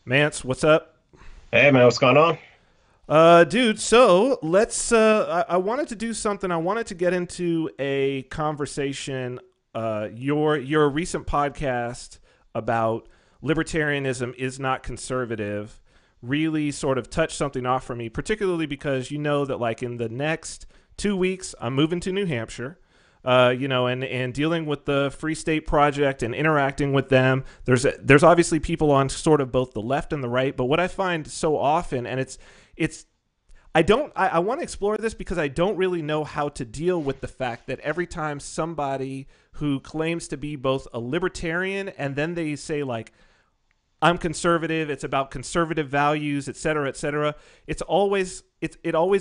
Mance, what's up? Hey man, what's going on? Dude, so let's I wanted to do something. I wanted to get into a conversation your recent podcast about libertarianism is not conservative really sort of touched something off for me, particularly because you know that like in the next 2 weeks I'm moving to New Hampshire. And dealing with the Free State Project and interacting with them. There's obviously people on sort of both the left and the right, but what I find so often, and it's I want to explore this because I don't really know how to deal with the fact that every time somebody who claims to be both a libertarian and then they say like I'm conservative, it's about conservative values, et cetera, et cetera. It always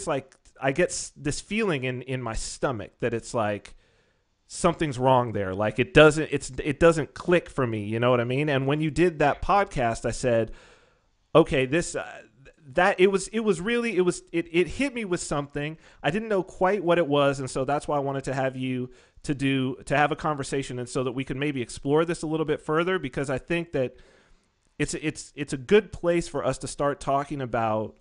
like I get this feeling in my stomach that it's like something's wrong there. Like it doesn't click for me. You know what I mean? And when you did that podcast, I said, okay, this that it hit me with something. I didn't know quite what it was, and so that's why I wanted to have you to have a conversation, and so that we could maybe explore this a little bit further, because I think that it's a good place for us to start talking about,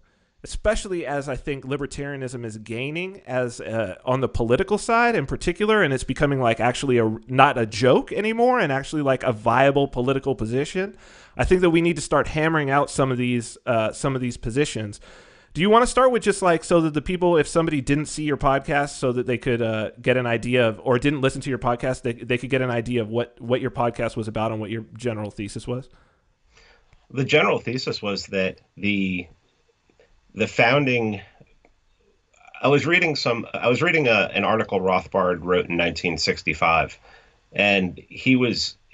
especially as I think libertarianism is gaining as on the political side in particular, and it's becoming like actually not a joke anymore, and actually like a viable political position. I think that we need to start hammering out some of these positions. Do you want to start with just like so that the people, if somebody didn't see your podcast, so that they could get an idea of, or didn't listen to your podcast, they could get an idea of what your podcast was about and what your general thesis was? The general thesis was that the founding. I was reading an article Rothbard wrote in 1965, and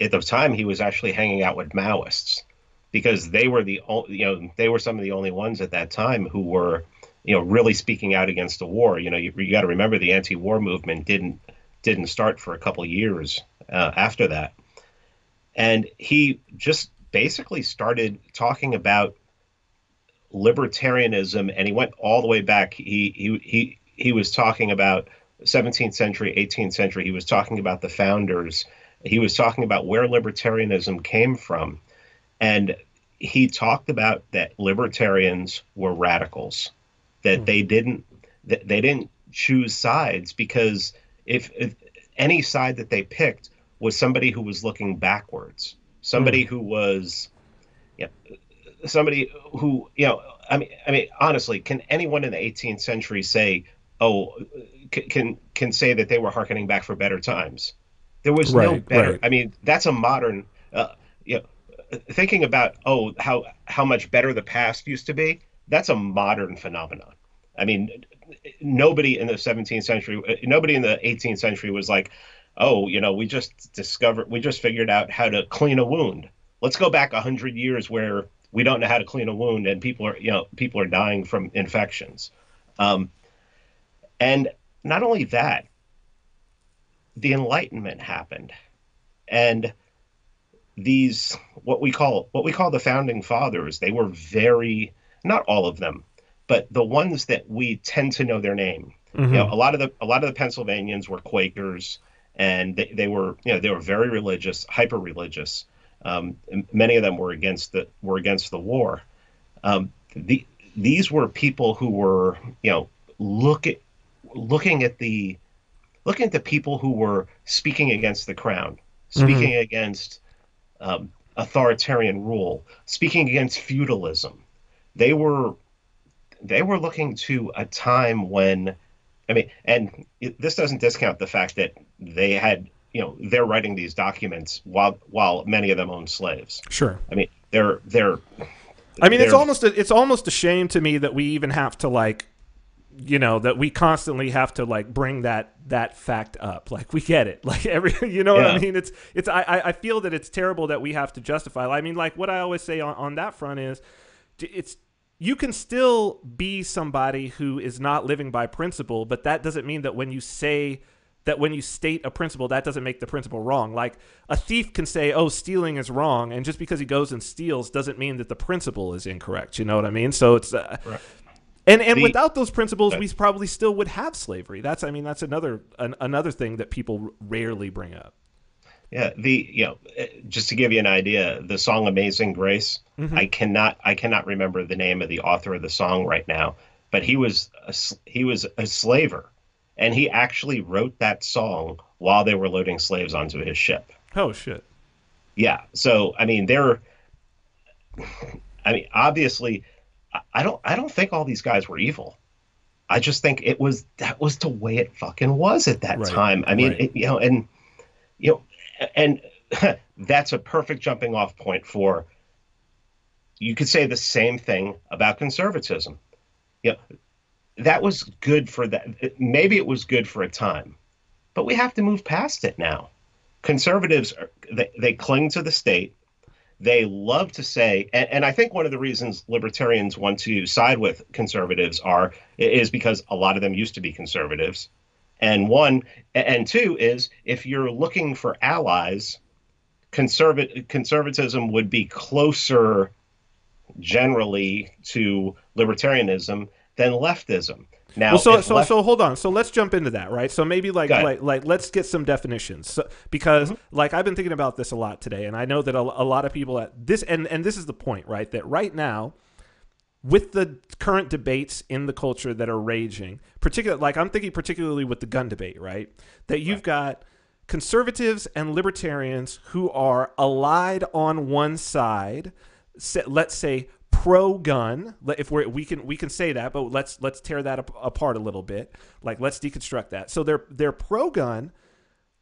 at the time he was actually hanging out with Maoists because they were they were some of the only ones at that time who were really speaking out against the war. You got to remember the anti-war movement didn't start for a couple of years after that. And he just basically started talking about libertarianism, and he went all the way back. He was talking about 17th century, 18th century. He was talking about the founders. He was talking about where libertarianism came from, and he talked about that libertarians were radicals, that they didn't choose sides, because if any side that they picked was somebody who was looking backwards, somebody who was, you know, somebody who, I mean, honestly, can anyone in the 18th century say, oh, can say that they were hearkening back for better times? There was no Right, better. right. I mean, that's a modern, you thinking about, oh, how much better the past used to be. That's a modern phenomenon. I mean, nobody in the 17th century, nobody in the 18th century was like, oh, we just figured out how to clean a wound. Let's go back 100 years where we don't know how to clean a wound and people are dying from infections. Um, and not only that, the Enlightenment happened, and these what we call the founding fathers, they were very, not all of them, but the ones that we tend to know their name. Mm-hmm. A lot of the Pennsylvanians were Quakers, and they were very religious, hyper religious. Many of them were against the war. These were people who were, look at looking at the people who were speaking against the crown, Mm-hmm. speaking against authoritarian rule, speaking against feudalism. They were they were looking to a time when, I mean, and this doesn't discount the fact that they're writing these documents while many of them own slaves. Sure. I mean, they're I mean, they're it's almost a shame to me that we even have to like, that we constantly have to like bring that fact up. Like we get it, like every, you know what I yeah. mean? I feel that it's terrible that we have to justify. I mean, like what I always say on that front is, it's you can still be somebody who is not living by principle, but that doesn't mean that when you state a principle, that doesn't make the principle wrong. Like a thief can say, "Oh, stealing is wrong," and just because he goes and steals doesn't mean that the principle is incorrect. You know what I mean? So it's Right. and the without those principles, uh, we probably still would have slavery. That's another thing that people rarely bring up. yeah, just to give you an idea, the song "Amazing Grace." I cannot remember the name of the author of the song right now, but he was a slaver, and he actually wrote that song while they were loading slaves onto his ship. Oh shit. Yeah. So obviously, I don't think all these guys were evil. I just think that was the way it fucking was at that Right. time. I mean, Right. you know, and that's a perfect jumping off point for, you could say the same thing about conservatism. You know, that was good for that. Maybe it was good for a time, but we have to move past it now. Conservatives, they cling to the state. They love to say, and I think one of the reasons libertarians want to side with conservatives is because a lot of them used to be conservatives. And two is, if you're looking for allies, conservatism would be closer generally to libertarianism than leftism. Now, Well, so if so left, so hold on. So let's jump into that, right? So maybe go ahead. let's get some definitions. So, because Mhm. like I've been thinking about this a lot today, and I know that a lot of people at this and this is the point, right? That right now, with the current debates in the culture that are raging, particularly like I'm thinking particularly with the gun debate, right? That you've Right. got conservatives and libertarians who are allied on one side, let's say pro-gun. If we can say that, but let's tear that apart a little bit. Like let's deconstruct that. So they're pro-gun,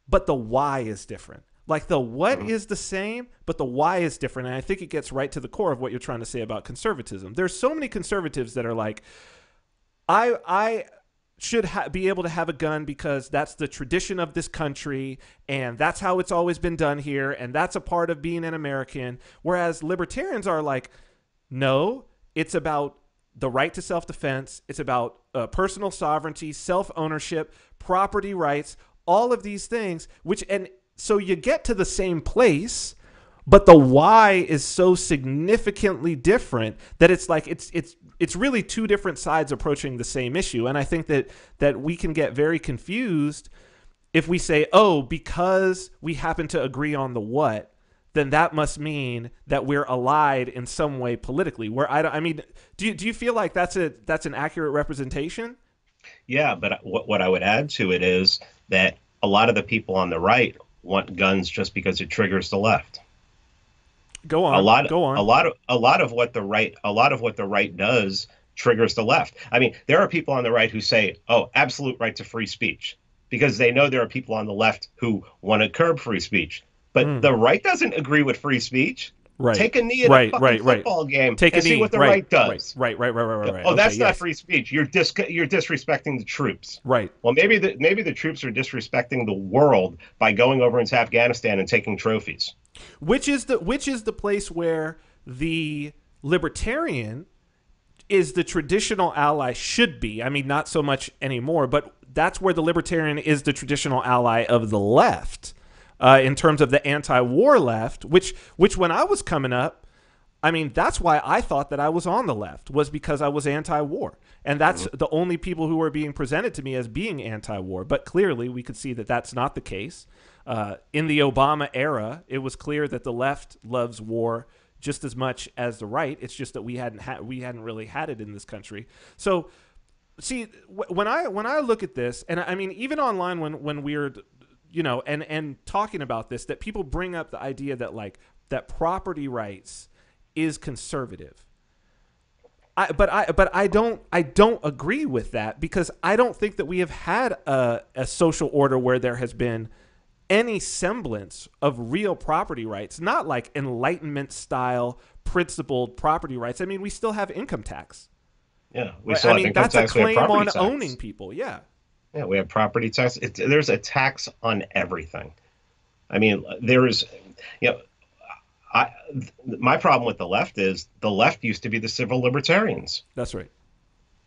but the why is different. Like the what Mhm. is the same, but the why is different. And I think it gets right to the core of what you're trying to say about conservatism. There's so many conservatives that are like, I should be able to have a gun because that's the tradition of this country and that's how it's always been done here and that's a part of being an American. Whereas libertarians are like, no, it's about the right to self-defense. It's about personal sovereignty, self-ownership, property rights, all of these things, and so you get to the same place, but the why is so significantly different that it's like it's really two different sides approaching the same issue. And I think that we can get very confused if we say, oh, because we happen to agree on the what, then that must mean that we're allied in some way politically. Where I mean, do you feel like that's an accurate representation? Yeah, but what I would add to it is that a lot of the people on the right want guns just because it triggers the left. Go A on, lot, go on. a lot of what the right does triggers the left. I mean, there are people on the right who say, "Oh, absolute right to free speech," because they know there are people on the left who want to curb free speech. But Mm, the right doesn't agree with free speech. right, Take a knee at a right, fucking right, right. football game Take a and see knee. what the Right, right right, does. right, right, right, right, right, right. Oh, Okay, that's not yes, free speech. You're disrespecting the troops. right. Well, maybe the troops are disrespecting the world by going over into Afghanistan and taking trophies. Which is the place where the libertarian is the traditional ally should be. I mean, not so much anymore, but that's where the libertarian is the traditional ally of the left, in terms of the anti-war left. Which when I was coming up, I mean, that's why I thought that I was on the left, was because I was anti-war. And that's Mhm. the only people who were being presented to me as being anti-war. But clearly, we could see that that's not the case. In the Obama era, it was clear that the left loves war just as much as the right. It's just that we hadn't really had it in this country. So, see, when I look at this, and I mean, even online when we're, and talking about this, that people bring up the idea that that property rights is conservative. But I don't agree with that, because I don't think that we have had a social order where there has been any semblance of real property rights, not like Enlightenment style principled property rights. I mean, we still have income tax, Yeah, we right? still I have mean, income that's a tax. We have claim property on owning tax. people. Yeah. Yeah, we have property tax. There's a tax on everything. I mean, there is, you know, I my problem with the left is the left used to be the civil libertarians. That's right.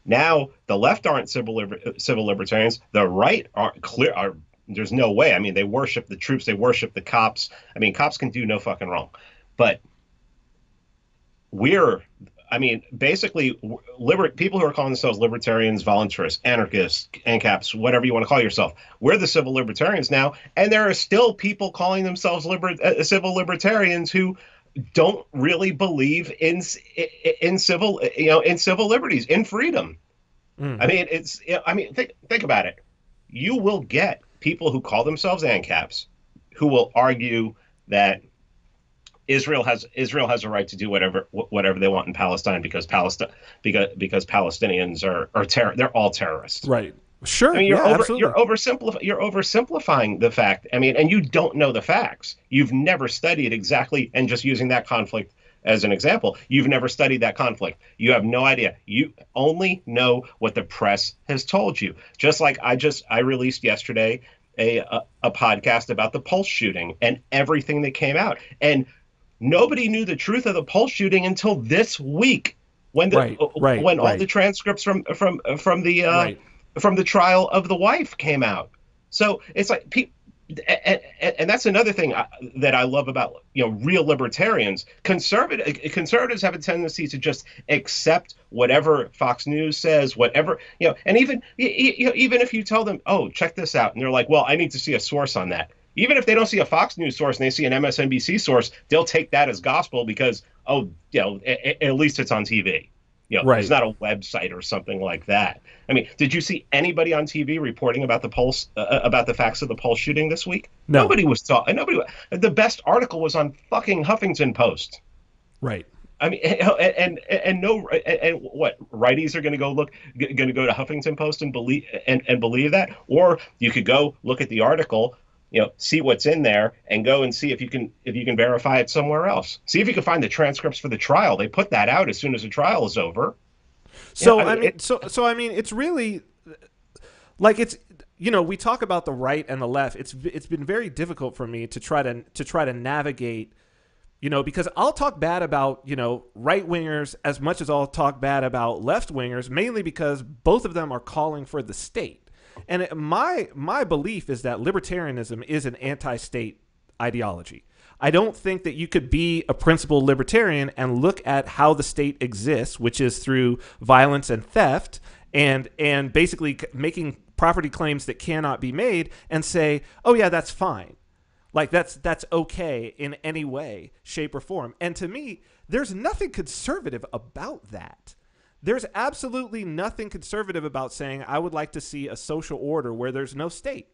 Now the left aren't civil libertarians. The right aren't clear. There's no way. I mean, they worship the troops. They worship the cops. I mean, cops can do no fucking wrong. But we're, I mean, basically, people who are calling themselves libertarians, voluntarists, anarchists, ANCAPs, whatever you want to call yourself, we're the civil libertarians now, and there are still people calling themselves civil libertarians who don't really believe in civil, in civil liberties, in freedom. I mean, think about it. You will get people who call themselves ANCAPs who will argue that Israel has a right to do whatever they want in Palestine because Palestinians are they're all terrorists. Right. Sure. I mean, Yeah, absolutely. you're oversimplifying the fact. I mean, and you don't know the facts. You've never studied exactly, and just using that conflict as an example, you've never studied that conflict. You have no idea. You only know what the press has told you. Just like I released yesterday a podcast about the Pulse shooting and everything that came out, and nobody knew the truth of the Pulse shooting until this week when all the transcripts from the from the trial of the wife came out. So it's like and that's another thing that I love about real libertarians. Conservatives have a tendency to just accept whatever Fox News says, whatever and even if you tell them, oh, check this out, and they're like, well, I need to see a source on that. Even if they don't see a Fox News source and they see an MSNBC source, they'll take that as gospel because at least it's on TV. It's not a website or something like that. I mean, did you see anybody on TV reporting about the Pulse, about the facts of the Pulse shooting this week? No. Nobody was talking. The best article was on fucking Huffington Post. Right. I mean, and what righties are going to go to Huffington Post and believe that, or you could go look at the article, see what's in there, and go and see if you can verify it somewhere else. See if you can find the transcripts for the trial. They put that out as soon as the trial is over. So I mean, it's really like we talk about the right and the left. It's been very difficult for me to try to navigate, because I'll talk bad about right wingers as much as I'll talk bad about left wingers, mainly because both of them are calling for the state. And my belief is that libertarianism is an anti-state ideology. I don't think that you could be a principled libertarian and look at how the state exists, which is through violence and theft, and basically making property claims that cannot be made, and say, oh yeah, that's fine. Like that's okay in any way, shape, or form. And to me, there's nothing conservative about that. There's absolutely nothing conservative about saying I would like to see a social order where there's no state.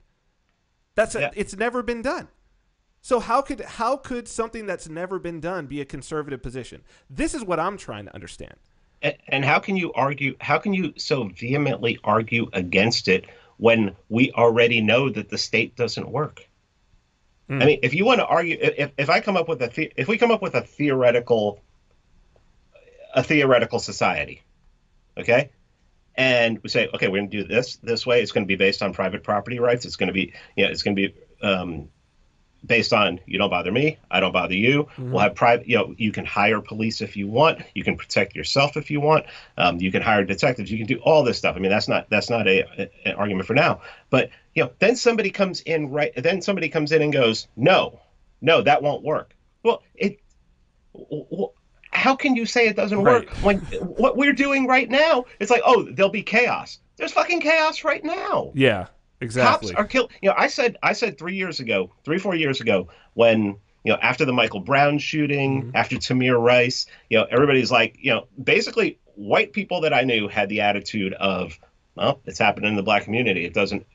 It's never been done. So how could something that's never been done be a conservative position? This is what I'm trying to understand. And how can you argue? How can you so vehemently argue against it when we already know that the state doesn't work? I mean, if you want to argue, if we come up with a theoretical society. Okay. And we say, okay, we're going to do this way. It's going to be based on private property rights. It's going to be, based on you don't bother me, I don't bother you. Mm-hmm. We'll have private, you can hire police if you want. You can protect yourself if you want. You can hire detectives. You can do all this stuff. I mean, that's not an argument for now. But then somebody comes in and goes, no, that won't work. Well, how can you say it doesn't work when what we're doing right now, it's like, oh, there'll be chaos. There's fucking chaos right now. Yeah, exactly. Cops are killed. I said 4 years ago, when, after the Michael Brown shooting, after Tamir Rice, everybody's like, basically white people that I knew had the attitude of, well, it's happening in the black community. It doesn't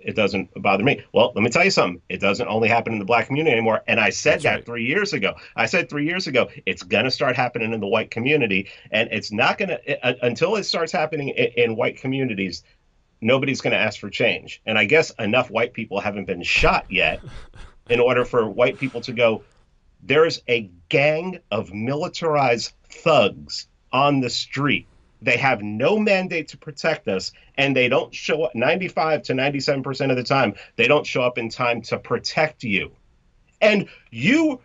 bother me. Well, let me tell you something. It doesn't only happen in the black community anymore. And I said That's right. 3 years ago. I said 3 years ago, it's going to start happening in the white community. And it's not going to, until it starts happening in white communities, nobody's going to ask for change. And I guess enough white people haven't been shot yet in order for white people to go, there's a gang of militarized thugs on the street. They have no mandate to protect us, and they don't show up 95 to 97% of the time. They don't show up in time to protect you. And you're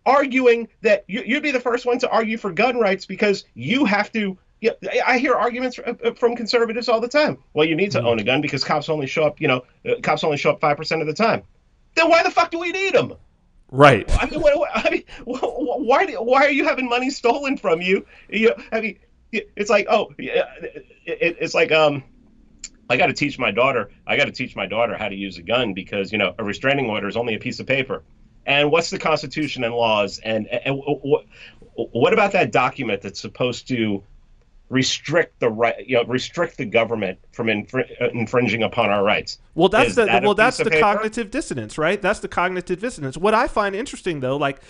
arguing that you'd be the first one to argue for gun rights because you have to. I hear arguments from conservatives all the time. Well, you need to own a gun because cops only show up 5% of the time. Then why the fuck do we need them? Right. I mean, why are you having money stolen from you? It's like, it's like, I got to teach my daughter how to use a gun because, a restraining order is only a piece of paper. And what's the Constitution and laws? And what about that document that's supposed to restrict the right, restrict the government from infringing upon our rights? Well, that's Is that a that's piece of the paper? cognitive dissonance, right? That's the cognitive dissonance. What I find interesting, though, like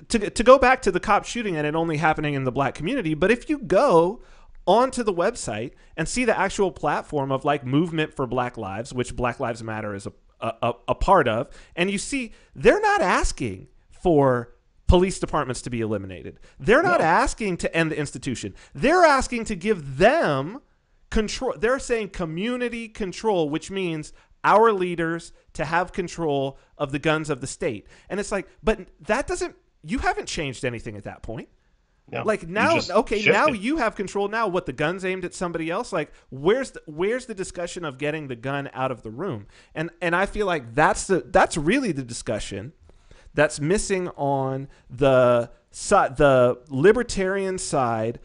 to go back to the cop shooting and it only happening in the black community, but if you go onto the website and see the actual platform of like Movement for Black Lives, which Black Lives Matter is a part of, and you see they're not asking for police departments to be eliminated. They're not asking to end the institution. They're asking to give them control. They're saying community control, which means our leaders to have control of the guns of the state. And it's like, but that doesn't, you haven't changed anything at that point. No, like now, okay, shifted. now you have control. Now what, the gun's aimed at somebody else? Like where's the discussion of getting the gun out of the room? And I feel like that's really the discussion that's missing on the libertarian side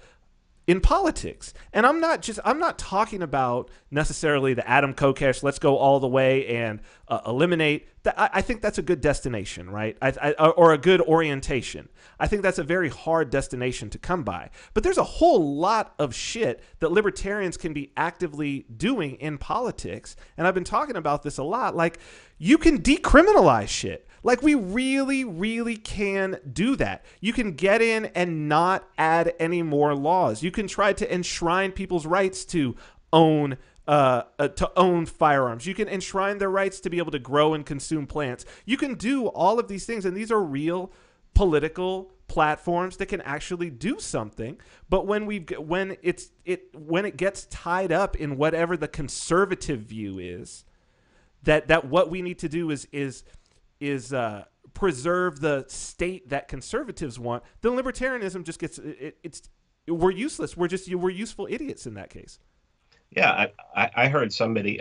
in politics. And I'm not talking about necessarily the Adam Kokesh, let's go all the way and eliminate that. I think that's a good destination, right? Or a good orientation. I think that's a very hard destination to come by. But there's a whole lot of shit that libertarians can be actively doing in politics. And I've been talking about this a lot. Like, you can decriminalize shit. Like, we really, really can do that. You can get in and not add any more laws. You can try to enshrine people's rights to own firearms. You can enshrine their rights to be able to grow and consume plants. You can do all of these things, and these are real political platforms that can actually do something. But when it gets tied up in whatever the conservative view is, that what we need to do is preserve the state that conservatives want, then libertarianism just gets we're useless. We're useful idiots in that case. Yeah, I heard somebody,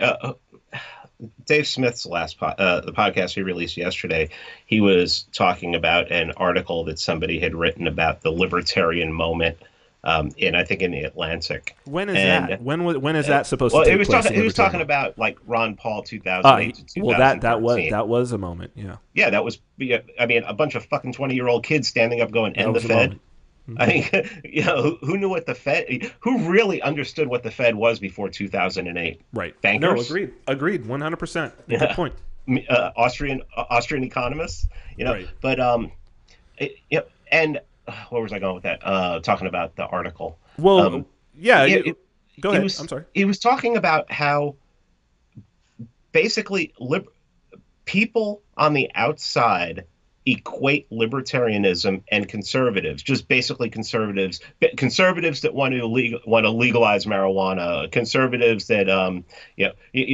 Dave Smith's the podcast he released yesterday. He was talking about an article that somebody had written about the Libertarian Moment, I think in the Atlantic. When is that? When is that supposed to take place? He was talking about like Ron Paul 2008 to 2013. Well, that was a moment. Yeah. Yeah, that was. I mean, a bunch of fucking 20-year-old kids standing up going, "End the Fed." Mm-hmm. I mean, who knew what the Fed? Who really understood what the Fed was before 2008? Right. Bankers. No, agreed, 100%. Good point. Austrian economists. Right. But and where was I going with that? Talking about the article. Well, go ahead. I'm sorry. He was talking about how basically people on the outside equate libertarianism and conservatives, just basically conservatives that want to legalize marijuana, conservatives that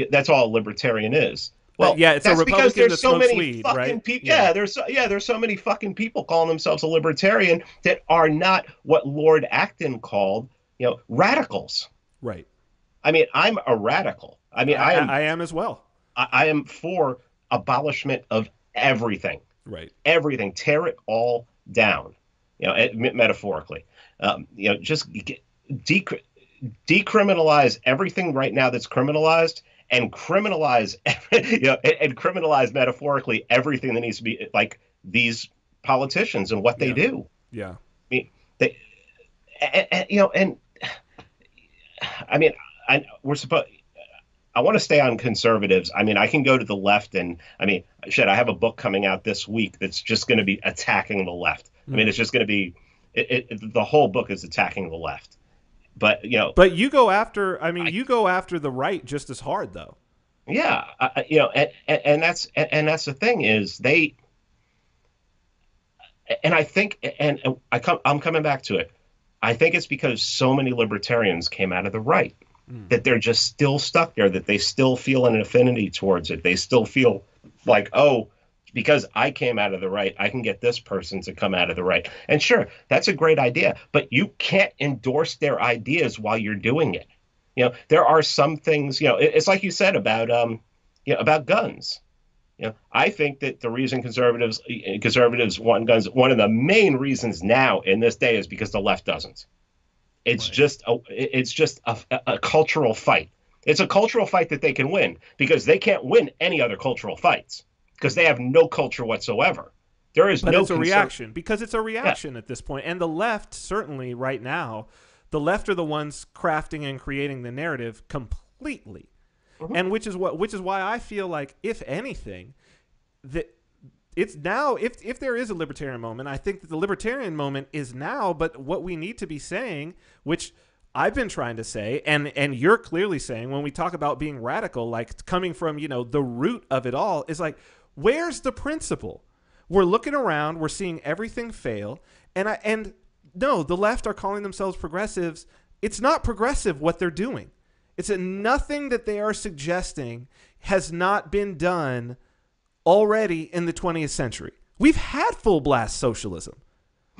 that's all libertarian is. Well, it's that's a Republican because there's that so smokes many weed, fucking right? people. Yeah, there's so many fucking people calling themselves a libertarian that are not what Lord Acton called, radicals. Right. I mean, I'm a radical. I mean, I am as well. I am for abolishment of everything. Right. Everything. Tear it all down. Metaphorically. Just decriminalize everything right now that's criminalized. And criminalize, and criminalize metaphorically everything that needs to be, like these politicians and what they do. Yeah, I mean, we're supposed. I want to stay on conservatives. I mean, I can go to the left, and I mean, I have a book coming out this week that's just going to be attacking the left. I mean, it's just going to be, the whole book is attacking the left. But you go after. I mean, you go after the right just as hard, though. Yeah, and that's the thing is they. And I think, I'm coming back to it. I think it's because so many libertarians came out of the right that they're just still stuck there. That they still feel an affinity towards it. They still feel like, oh, because I came out of the right, I can get this person to come out of the right. And sure, that's a great idea, but you can't endorse their ideas while you're doing it. There are some things, it's like you said about guns. I think that the reason conservatives want guns, one of the main reasons now in this day is because the left doesn't. It's just a cultural fight. It's a cultural fight that they can win because they can't win any other cultural fights. Because they have no culture whatsoever. There is But no it's a concern. reaction because it's a reaction at this point. And the left, certainly right now, the left are the ones crafting and creating the narrative completely. And which is why I feel like, if anything, that it's now, if there is a libertarian moment, I think that the libertarian moment is now. But what we need to be saying, which I've been trying to say, and you're clearly saying, when we talk about being radical, like coming from, the root of it all, is like, where's the principle? We're looking around, we're seeing everything fail, and no, the left are calling themselves progressives. It's not progressive what they're doing. It's that nothing that they are suggesting has not been done already in the 20th century. We've had full blast socialism.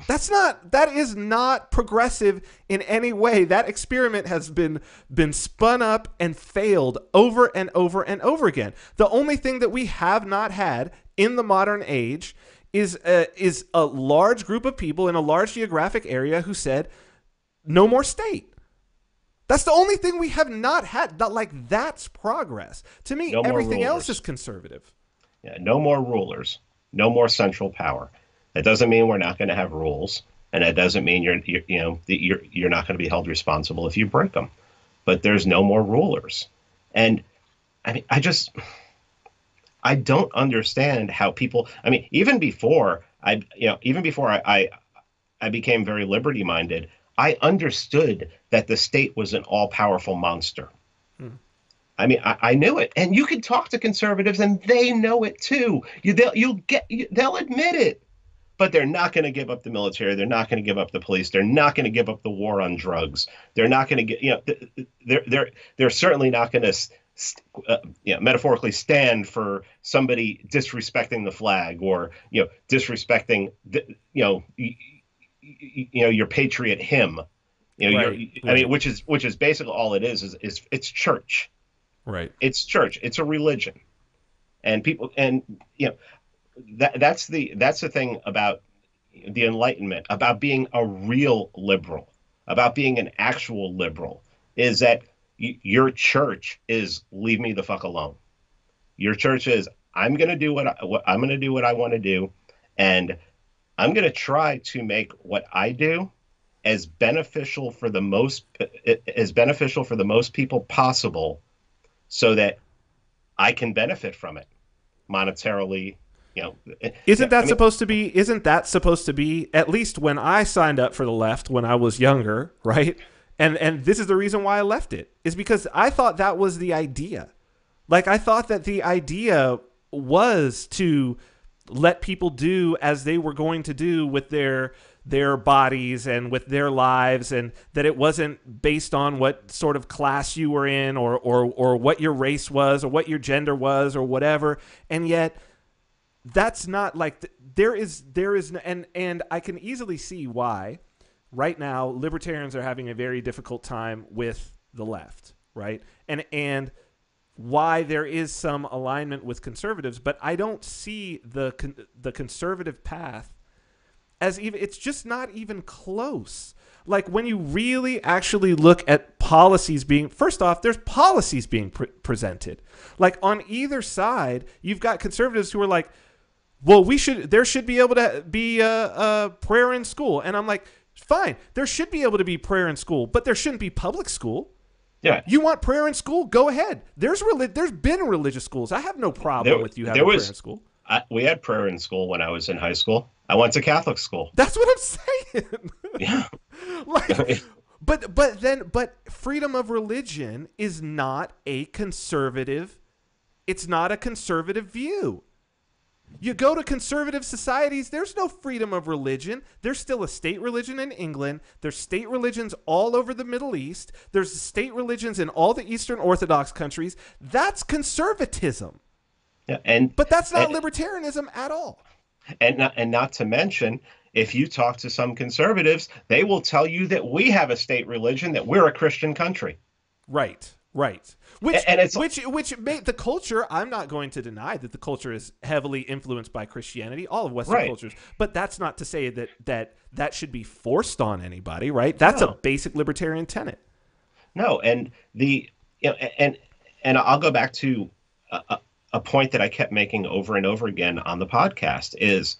That is not progressive in any way. That experiment has been spun up and failed over and over and over again. The only thing that we have not had in the modern age is a large group of people in a large geographic area who said, no more state. That's the only thing we have not had. That's progress. To me, No more everything else rulers. is conservative. Yeah, no more rulers, no more central power. That doesn't mean we're not going to have rules, and that doesn't mean you're not going to be held responsible if you break them. But there's no more rulers, and I mean, I don't understand how people. I mean, even before I became very liberty minded, I understood that the state was an all powerful monster. I mean, I knew it, and you can talk to conservatives, and they know it too. They'll admit it, but they're not going to give up the military. They're not going to give up the police. They're not going to give up the war on drugs. They're not going to they're certainly not going to, metaphorically stand for somebody disrespecting the flag or disrespecting your patriot hymn. Right. I mean, which is basically all it is it's church. Right. It's church. It's a religion, and people, and that's the thing about the Enlightenment, about being a real liberal, about being an actual liberal, is that your church is leave me the fuck alone. Your church is I'm going to do what I want to do, and I'm going to try to make what I do as beneficial for the most people possible, so that I can benefit from it monetarily. Isn't that supposed to be, at least when I signed up for the left when I was younger, right? And this is the reason why I left it, is because I thought that was the idea. Like, I thought that the idea was to let people do as they were going to do with their bodies and with their lives, and that it wasn't based on what sort of class you were in or what your race was or what your gender was or whatever. And yet that's not like there is and I can easily see why right now libertarians are having a very difficult time with the left, right? And why there is some alignment with conservatives, but I don't see the conservative path as even, it's just not even close. Like, when you really actually look at policies being, first off, there's policies being presented. Like, on either side, you've got conservatives who are like, well, there should be able to be a prayer in school. And I'm like, fine, there should be able to be prayer in school, but there shouldn't be public school. Yeah. You want prayer in school? Go ahead. There's been religious schools. I have no problem with you having prayer in school. We had prayer in school when I was in high school. I went to Catholic school. That's what I'm saying. Yeah. Like, but freedom of religion is not a conservative. It's not a conservative view. You go to conservative societies, there's no freedom of religion. There's still a state religion in England. There's state religions all over the Middle East. There's state religions in all the Eastern Orthodox countries. That's conservatism. Yeah, but that's not libertarianism at all. And not to mention, if you talk to some conservatives, they will tell you that we have a state religion, that we're a Christian country. Right. Which made the culture. I'm not going to deny that the culture is heavily influenced by Christianity, all of Western cultures. But that's not to say that should be forced on anybody, right? That's a basic libertarian tenet. No, and and I'll go back to a point that I kept making over and over again on the podcast is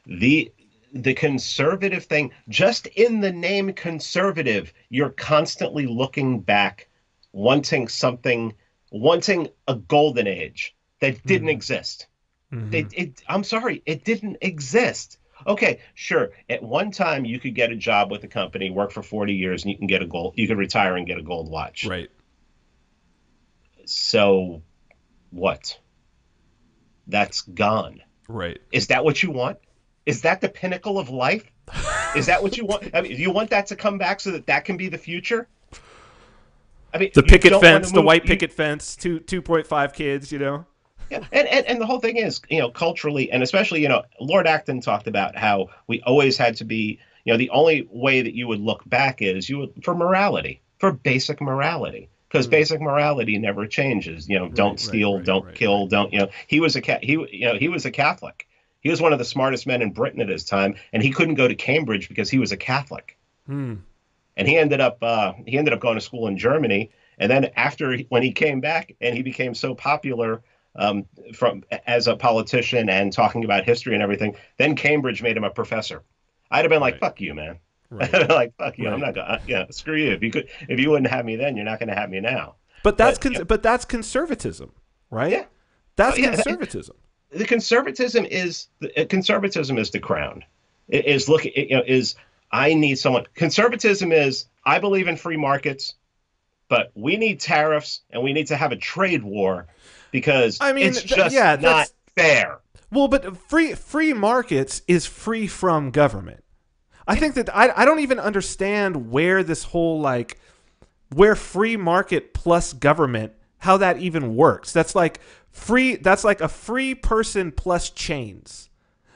the the conservative thing, just in the name conservative, you're constantly looking back, wanting something, wanting a golden age that didn't exist. I'm sorry, it didn't exist. Okay, sure. At one time, you could get a job with a company, work for 40 years, and you can get a gold. You could retire and get a gold watch. Right. So, what? That's gone. Right. Is that what you want? Is that the pinnacle of life? Is that what you want? I mean, do you want that to come back so that that can be the future? I mean, The picket fence, the move, white picket fence, 2.5 kids, you know? Yeah, and the whole thing is, culturally, and especially, Lord Acton talked about how we always had to be, the only way that you would look back is for morality, for basic morality, because basic morality never changes. Don't steal, don't kill, don't. He was he was a Catholic. He was one of the smartest men in Britain at his time, and he couldn't go to Cambridge because he was a Catholic. And he ended up going to school in Germany, and then when he came back and he became so popular. As a politician and talking about history and everything, then Cambridge made him a professor. I'd have been like, "Fuck you, man!" I'd have been like, "Fuck you! I'm not gonna. Screw you. If you wouldn't have me then, you're not gonna have me now." But that's conservatism, right? Yeah, that's conservatism. The conservatism is the crown. Is I need someone. Conservatism is I believe in free markets, but we need tariffs and we need to have a trade war. Because it's just not fair. Well, but free markets is free from government. I think that I don't even understand where this whole where free market plus government, how that even works. That's like a free person plus chains.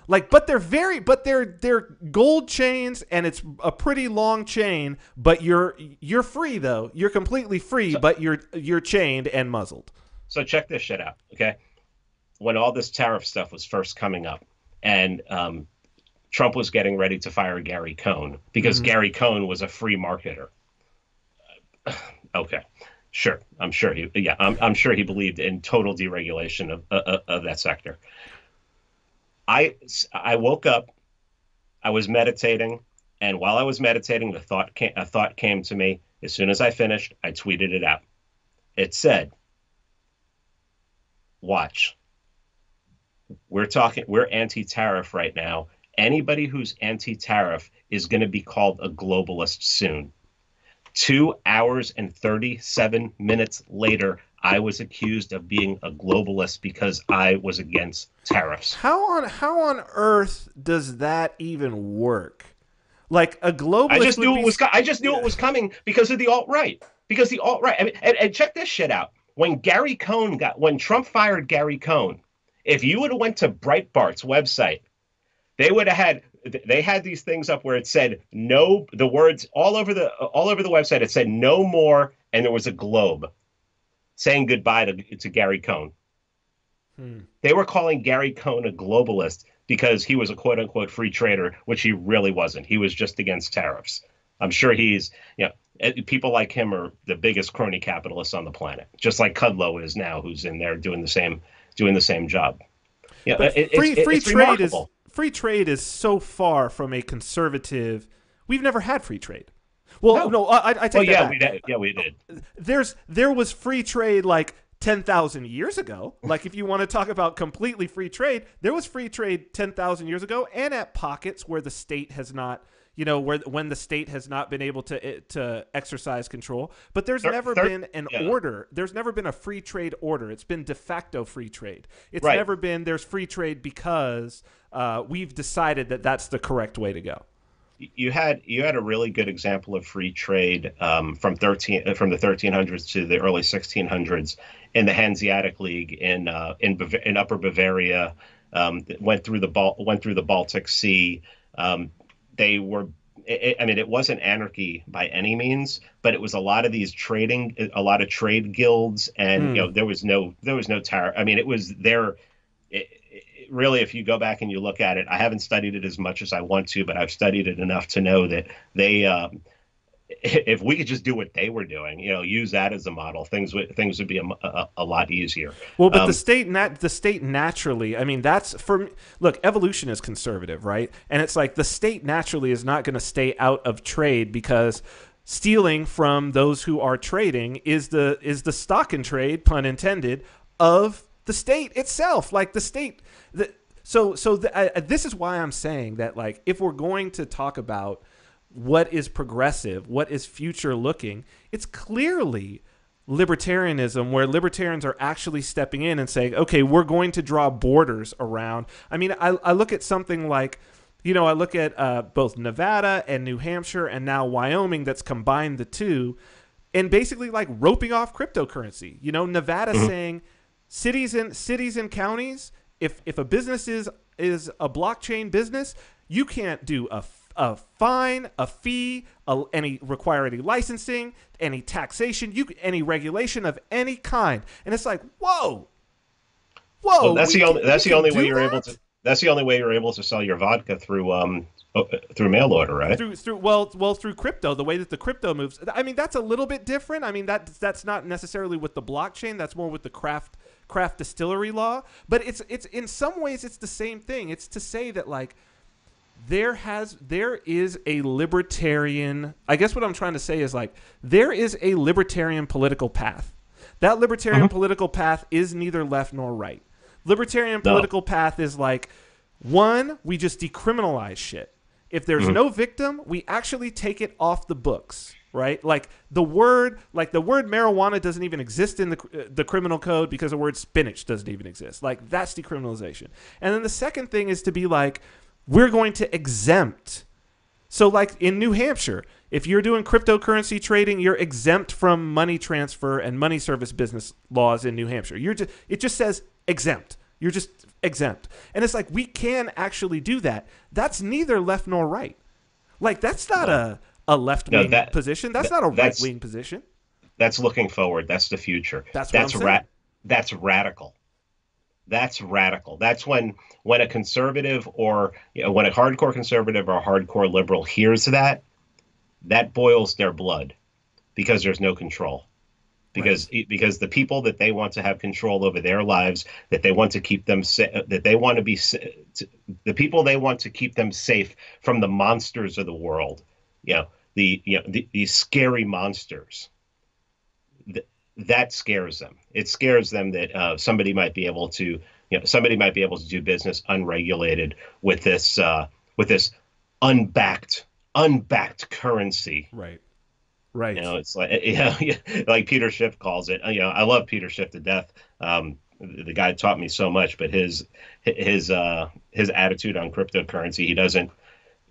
But they're gold chains, and it's a pretty long chain, but you're free though. You're completely free, but you're chained and muzzled. So check this shit out, okay? When all this tariff stuff was first coming up, and Trump was getting ready to fire Gary Cohn because Gary Cohn was a free marketer. Okay, sure. I'm sure he believed in total deregulation of that sector. I woke up, I was meditating, and while I was meditating, a thought came to me. As soon as I finished, I tweeted it out. It said, "Watch. We're anti-tariff right now. Anybody who's anti-tariff is going to be called a globalist soon." 2 hours and 37 minutes later, I was accused of being a globalist because I was against tariffs. How on earth does that even work? Like a globalist? I just knew it was coming because of the alt-right. I mean, and check this shit out. When Trump fired Gary Cohn, if you would have went to Breitbart's website, they had these things up where it said no, the words all over the website. It said no more, and there was a globe saying goodbye to Gary Cohn. They were calling Gary Cohn a globalist because he was a quote unquote free trader, which he really wasn't. He was just against tariffs. I'm sure people like him are the biggest crony capitalists on the planet, just like Kudlow is now, who's in there doing the same job. Yeah, free trade is so far from a conservative. We've never had free trade. Well, no, I take that back. We did. There was free trade 10,000 years ago. If you want to talk about completely free trade, there was free trade 10,000 years ago, and at pockets where the state has not. When the state has not been able to exercise control, but there's never been an order. There's never been a free trade order. It's been de facto free trade. It's never been there's free trade because we've decided that that's the correct way to go. You had a really good example of free trade from the 1300s to the early 1600s in the Hanseatic League in Upper Bavaria. Went through the Baltic Sea. It wasn't anarchy by any means, but it was a lot of trade guilds, and there was no tariff. I mean, it was there. Really, if you go back and you look at it, I haven't studied it as much as I want to, but I've studied it enough to know that if we could just do what they were doing, use that as a model, things would be a lot easier. Well, but the state naturally, I mean, that's for look, evolution is conservative, right? And it's like the state naturally is not going to stay out of trade because stealing from those who are trading is the stock in trade, pun intended, of the state itself. Like the state, this is why I'm saying that, like, if we're going to talk about what is progressive, what is future looking, it's clearly libertarianism, where libertarians are actually stepping in and saying, okay, we're going to draw borders around. I mean, I look at something like, I look at both Nevada and New Hampshire and now Wyoming that's combined the two and basically like roping off cryptocurrency. Nevada saying cities and counties, if a business is a blockchain business, you can't do a fine, a fee, require any licensing, any taxation, any regulation of any kind. And it's like, whoa. Well, that's the only way you're able to. That's the only way you're able to sell your vodka through mail order, right? Through crypto, the way that the crypto moves. I mean, that's a little bit different. I mean, that's not necessarily with the blockchain. That's more with the craft distillery law. But it's in some ways it's the same thing. It's to say that, like, there is a libertarian. I guess what I'm trying to say is, like, there is a libertarian political path. That libertarian political path is neither left nor right. Libertarian political path is like, one, we just decriminalize shit. If there's no victim, we actually take it off the books, right? Like the word marijuana doesn't even exist in the criminal code because the word spinach doesn't even exist. Like, that's decriminalization. And then the second thing is to be like, we're going to exempt. So like in New Hampshire, if you're doing cryptocurrency trading, you're exempt from money transfer and money service business laws in New Hampshire. It just says exempt. You're just exempt. And it's like, we can actually do that. That's neither left nor right. Like, that's not a left-wing position. That's not a right-wing position. That's looking forward. That's the future. That's radical. That's radical. That's when a conservative or when a hardcore conservative or a hardcore liberal hears that boils their blood, because there's no control. Because the people that they want to have control over their lives, that they want to keep them that they want to be the people they want to keep them safe from the monsters of the world, these scary monsters. That scares them. It scares them that somebody might be able to do business unregulated with this unbacked currency. Right. It's like, like Peter Schiff calls it. I love Peter Schiff to death. The guy taught me so much, but his attitude on cryptocurrency, he doesn't,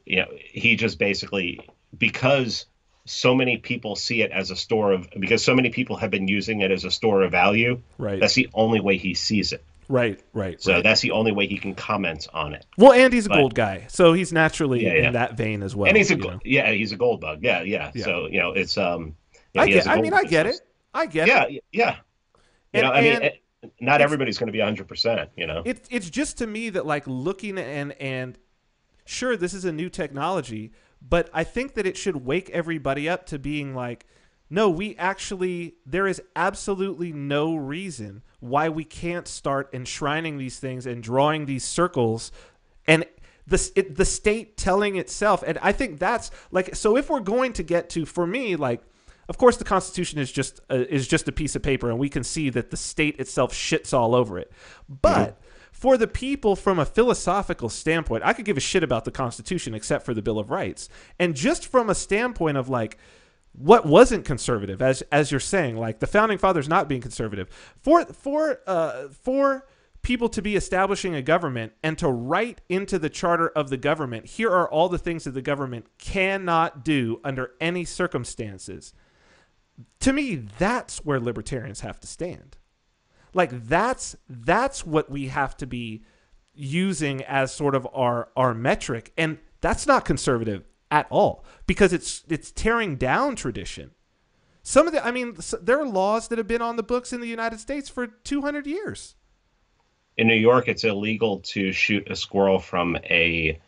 he just basically, because so many people see it as because so many people have been using it as a store of value. Right. That's the only way he sees it. Right. So that's the only way he can comment on it. Well, and he's a gold guy, so he's naturally in that vein as well. And he's a gold bug. Yeah. So it's I get it. Yeah. Not everybody's going to be 100%. It's just, to me, that, like, looking and sure, this is a new technology, but I think that it should wake everybody up to being like, no, there is absolutely no reason why we can't start enshrining these things and drawing these circles, and the state telling itself. And I think that's like, so if we're going to get to, for me, like, of course the Constitution is just a piece of paper, and we can see that the state itself shits all over it. But for the people, from a philosophical standpoint, I could give a shit about the Constitution except for the Bill of Rights. And just from a standpoint of, like, what wasn't conservative, as you're saying, like the founding fathers not being conservative, for people to be establishing a government and to write into the charter of the government, here are all the things that the government cannot do under any circumstances. To me, that's where libertarians have to stand. Like, that's what we have to be using as sort of our metric, and that's not conservative at all, because it's tearing down tradition. There are laws that have been on the books in the United States for 200 years. In New York, it's illegal to shoot a squirrel from a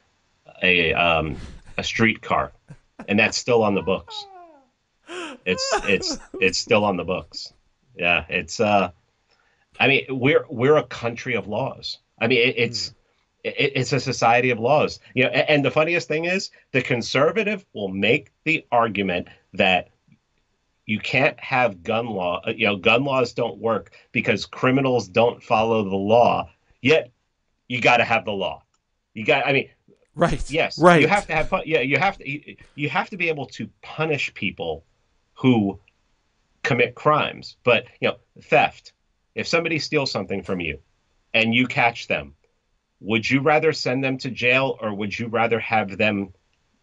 streetcar, and that's still on the books. It's still on the books. Yeah, it's I mean, we're a country of laws. I mean, it's a society of laws. You know, and the funniest thing is the conservative will make the argument that you can't have gun law. You know, gun laws don't work because criminals don't follow the law. Yet you got to have the law. You got. I mean, Right. yes, you Right. have to have. Yeah, you have to be able to punish people who commit crimes. But you know, theft. If somebody steals something from you and you catch them, would you rather send them to jail or would you rather have them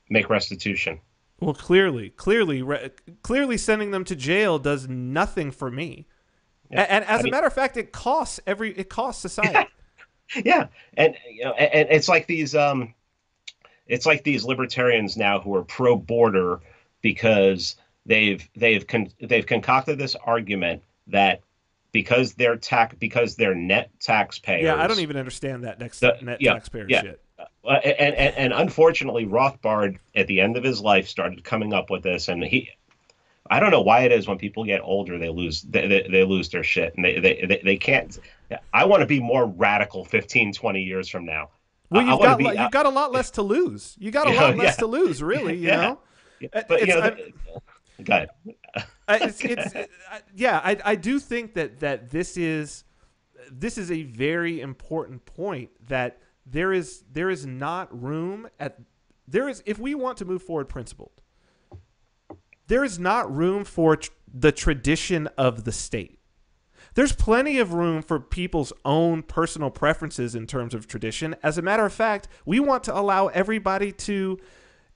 make restitution? Well, clearly, sending them to jail does nothing for me. Yeah, And I as a mean, matter of fact, it costs society. yeah, and you know, and it's like these libertarians now who are pro border because they've concocted this argument that because they're net Yeah, I don't taxpayers. even understand that next The net Yeah, taxpayer yeah. shit. And unfortunately, Rothbard at the end of his life started coming up with this, and I don't know why it is when people get older they lose their shit and they can't. I want to be more radical 15, 20 years from now. Well, I want to be you've got a lot less to lose. You got a you know, lot less yeah, to lose, really. You yeah, know, yeah. But you it's know, I'm, go ahead. yeah. I do think that this is a very important point that there is not room at there is if we want to move forward principled, there is not room for the tradition of the state. There's plenty of room for people's own personal preferences in terms of tradition. As a matter of fact, we want to allow everybody to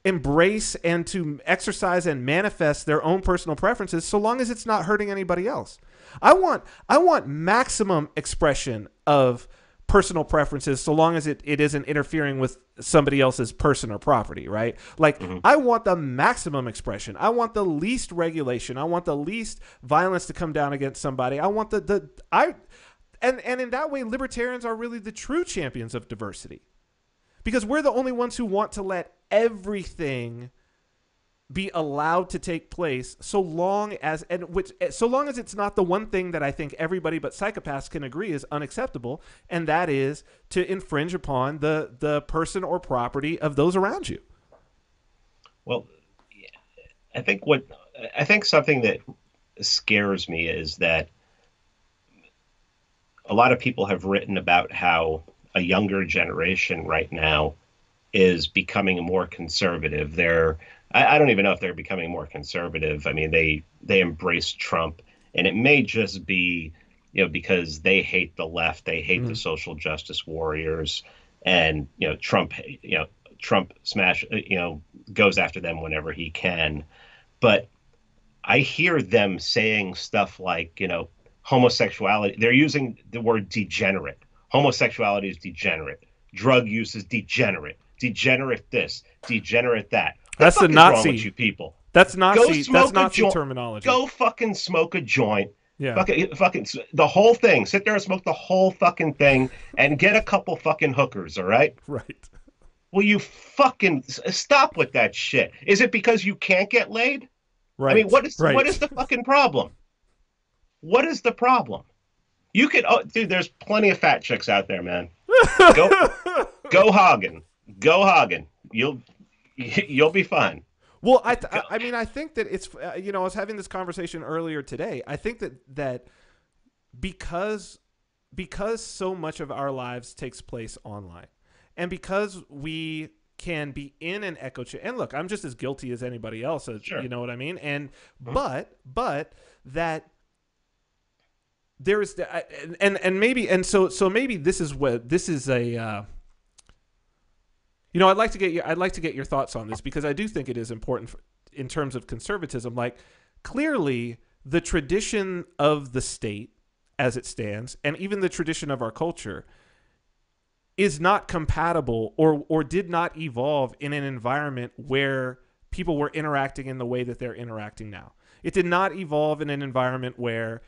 embrace and to exercise and manifest their own personal preferences so long as it's not hurting anybody else. I want maximum expression of personal preferences so long as it isn't interfering with somebody else's person or property, right? Like Hmm. I want the maximum expression. I want the least regulation. I want the least violence to come down against somebody. I want and in that way libertarians are really the true champions of diversity. Because we're the only ones who want to let everything be allowed to take place so long as it's not the one thing that I think everybody but psychopaths can agree is unacceptable, and that is to infringe upon the person or property of those around you. Well, I think something that scares me is that a lot of people have written about how a younger generation right now is becoming more conservative. I don't even know if they're becoming more conservative. I mean, they embrace Trump, and it may just be, you know, because they hate the left, they hate the social justice warriors, and you know, Trump goes after them whenever he can. But I hear them saying stuff like, you know, homosexuality. They're using the word degenerate. Homosexuality is degenerate. Drug use is degenerate. Degenerate this, degenerate that. What the That's the fuck is wrong with Nazi. you people? That's Go Nazi. That's smoke a Nazi joint. terminology. Go fucking smoke a joint. Yeah. Fucking the whole thing. Sit there and smoke the whole fucking thing and get a couple fucking hookers, all right? Right. Will you fucking stop with that shit? Is it because you can't get laid? I mean, Right. what Right. is the fucking problem? What is the problem? You could, oh, dude. There's plenty of fat chicks out there, man. Go, go hogging, go hogging. You'll be fine. Well, I mean, I think that it's I was having this conversation earlier today. I think that because so much of our lives takes place online, and because we can be in an echo chamber. And look, I'm just as guilty as anybody else. Sure. You know what I mean? And Mhm. but that there is and maybe so maybe this is a. I'd like to get your thoughts on this because I do think it is important in terms of conservatism. Like, clearly, the tradition of the state as it stands, and even the tradition of our culture, is not compatible or did not evolve in an environment where people were interacting in the way that they're interacting now. It did not evolve in an environment where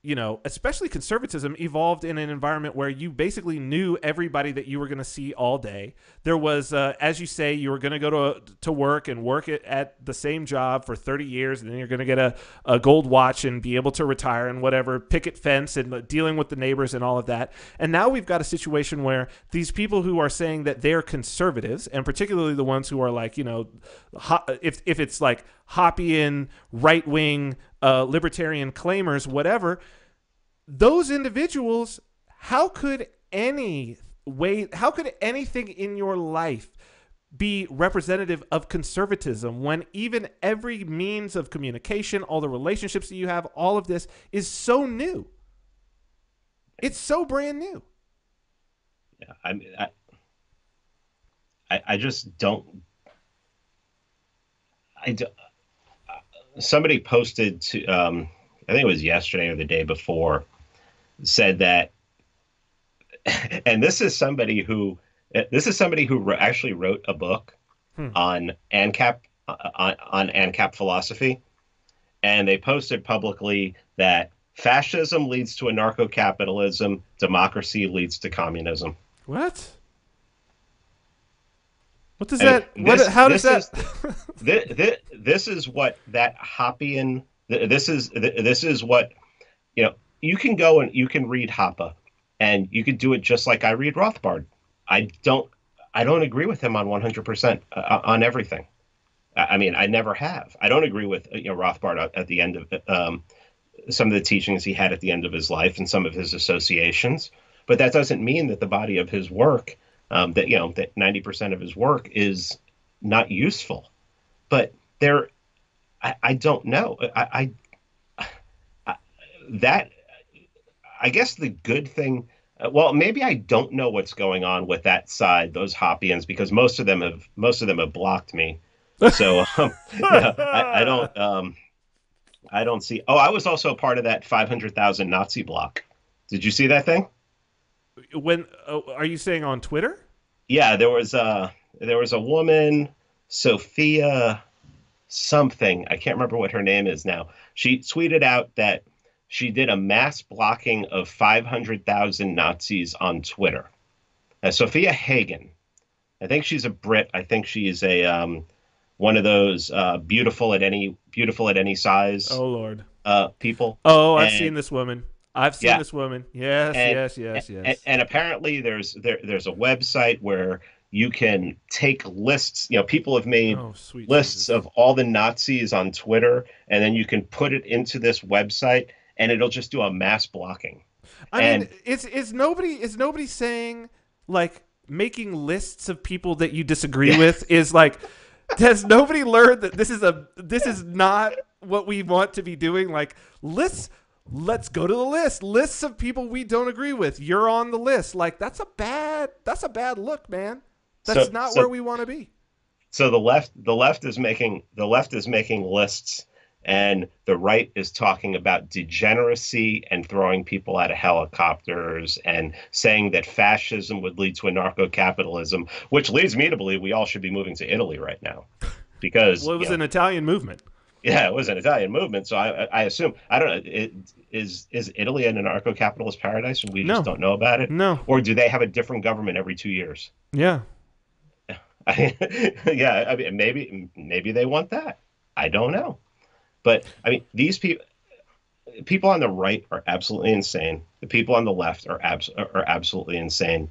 especially conservatism evolved in an environment where you basically knew everybody that you were going to see all day. There was, as you say, you were going to go to work and work at the same job for 30 years, and then you're going to get a gold watch and be able to retire and whatever, picket fence and dealing with the neighbors and all of that. And now we've got a situation where these people who are saying that they're conservatives, and particularly the ones who are like, if it's like Hoppian, right-wing, libertarian claimers, whatever, those individuals, how could anything in your life be representative of conservatism when even every means of communication, all the relationships that you have, all of this is so new? It's so brand new. Yeah, I just don't. Somebody posted to, I think it was yesterday or the day before, said that, and this is somebody who actually wrote a book on ANCAP on ANCAP philosophy, and they posted publicly that fascism leads to anarcho-capitalism, democracy leads to communism. What? What does that? How does that? This is what that Hoppian. This is what, you can go and you can read Hoppe, and you could do it just like I read Rothbard. I don't agree with him on 100% on everything. I mean, I never have. I don't agree with Rothbard at the end of some of the teachings he had at the end of his life and some of his associations. But that doesn't mean that the body of his work, that 90% of his work is not useful. But I don't know. I guess the good thing, well, maybe I don't know what's going on with that side, those Hoppians, because most of them have blocked me. So I don't see. Oh, I was also part of that 500,000 Nazi block. Did you see that thing? When are you saying on Twitter? Yeah, there was a woman, Sophia something. I can't remember what her name is now. She tweeted out that she did a mass blocking of 500,000 Nazis on Twitter. Sophia Hagen, I think she's a Brit. I think she's a one of those beautiful at any size. Oh Lord, people. Oh, I've seen this woman. This woman. Yes. And apparently there's a website where you can take lists. People have made lists of all the Nazis on Twitter, and then you can put it into this website, and it'll just do a mass blocking. I mean, is nobody saying, like, making lists of people that you disagree with is like, has nobody learned that this is not what we want to be doing? Like, let's go to the lists of people we don't agree with. You're on the list. Like, that's a bad look, man. That's not where we want to be. So the left is making lists, and the right is talking about degeneracy and throwing people out of helicopters and saying that fascism would lead to anarcho-capitalism, which leads me to believe we all should be moving to Italy right now, because it was an Italian movement. Yeah, it was an Italian movement. So I assume, I don't know, is Italy an anarcho-capitalist paradise and we just don't know about it? No. Or do they have a different government every 2 years? Yeah. Yeah, I mean, maybe they want that. I don't know. But I mean, these people on the right are absolutely insane. The people on the left are absolutely insane.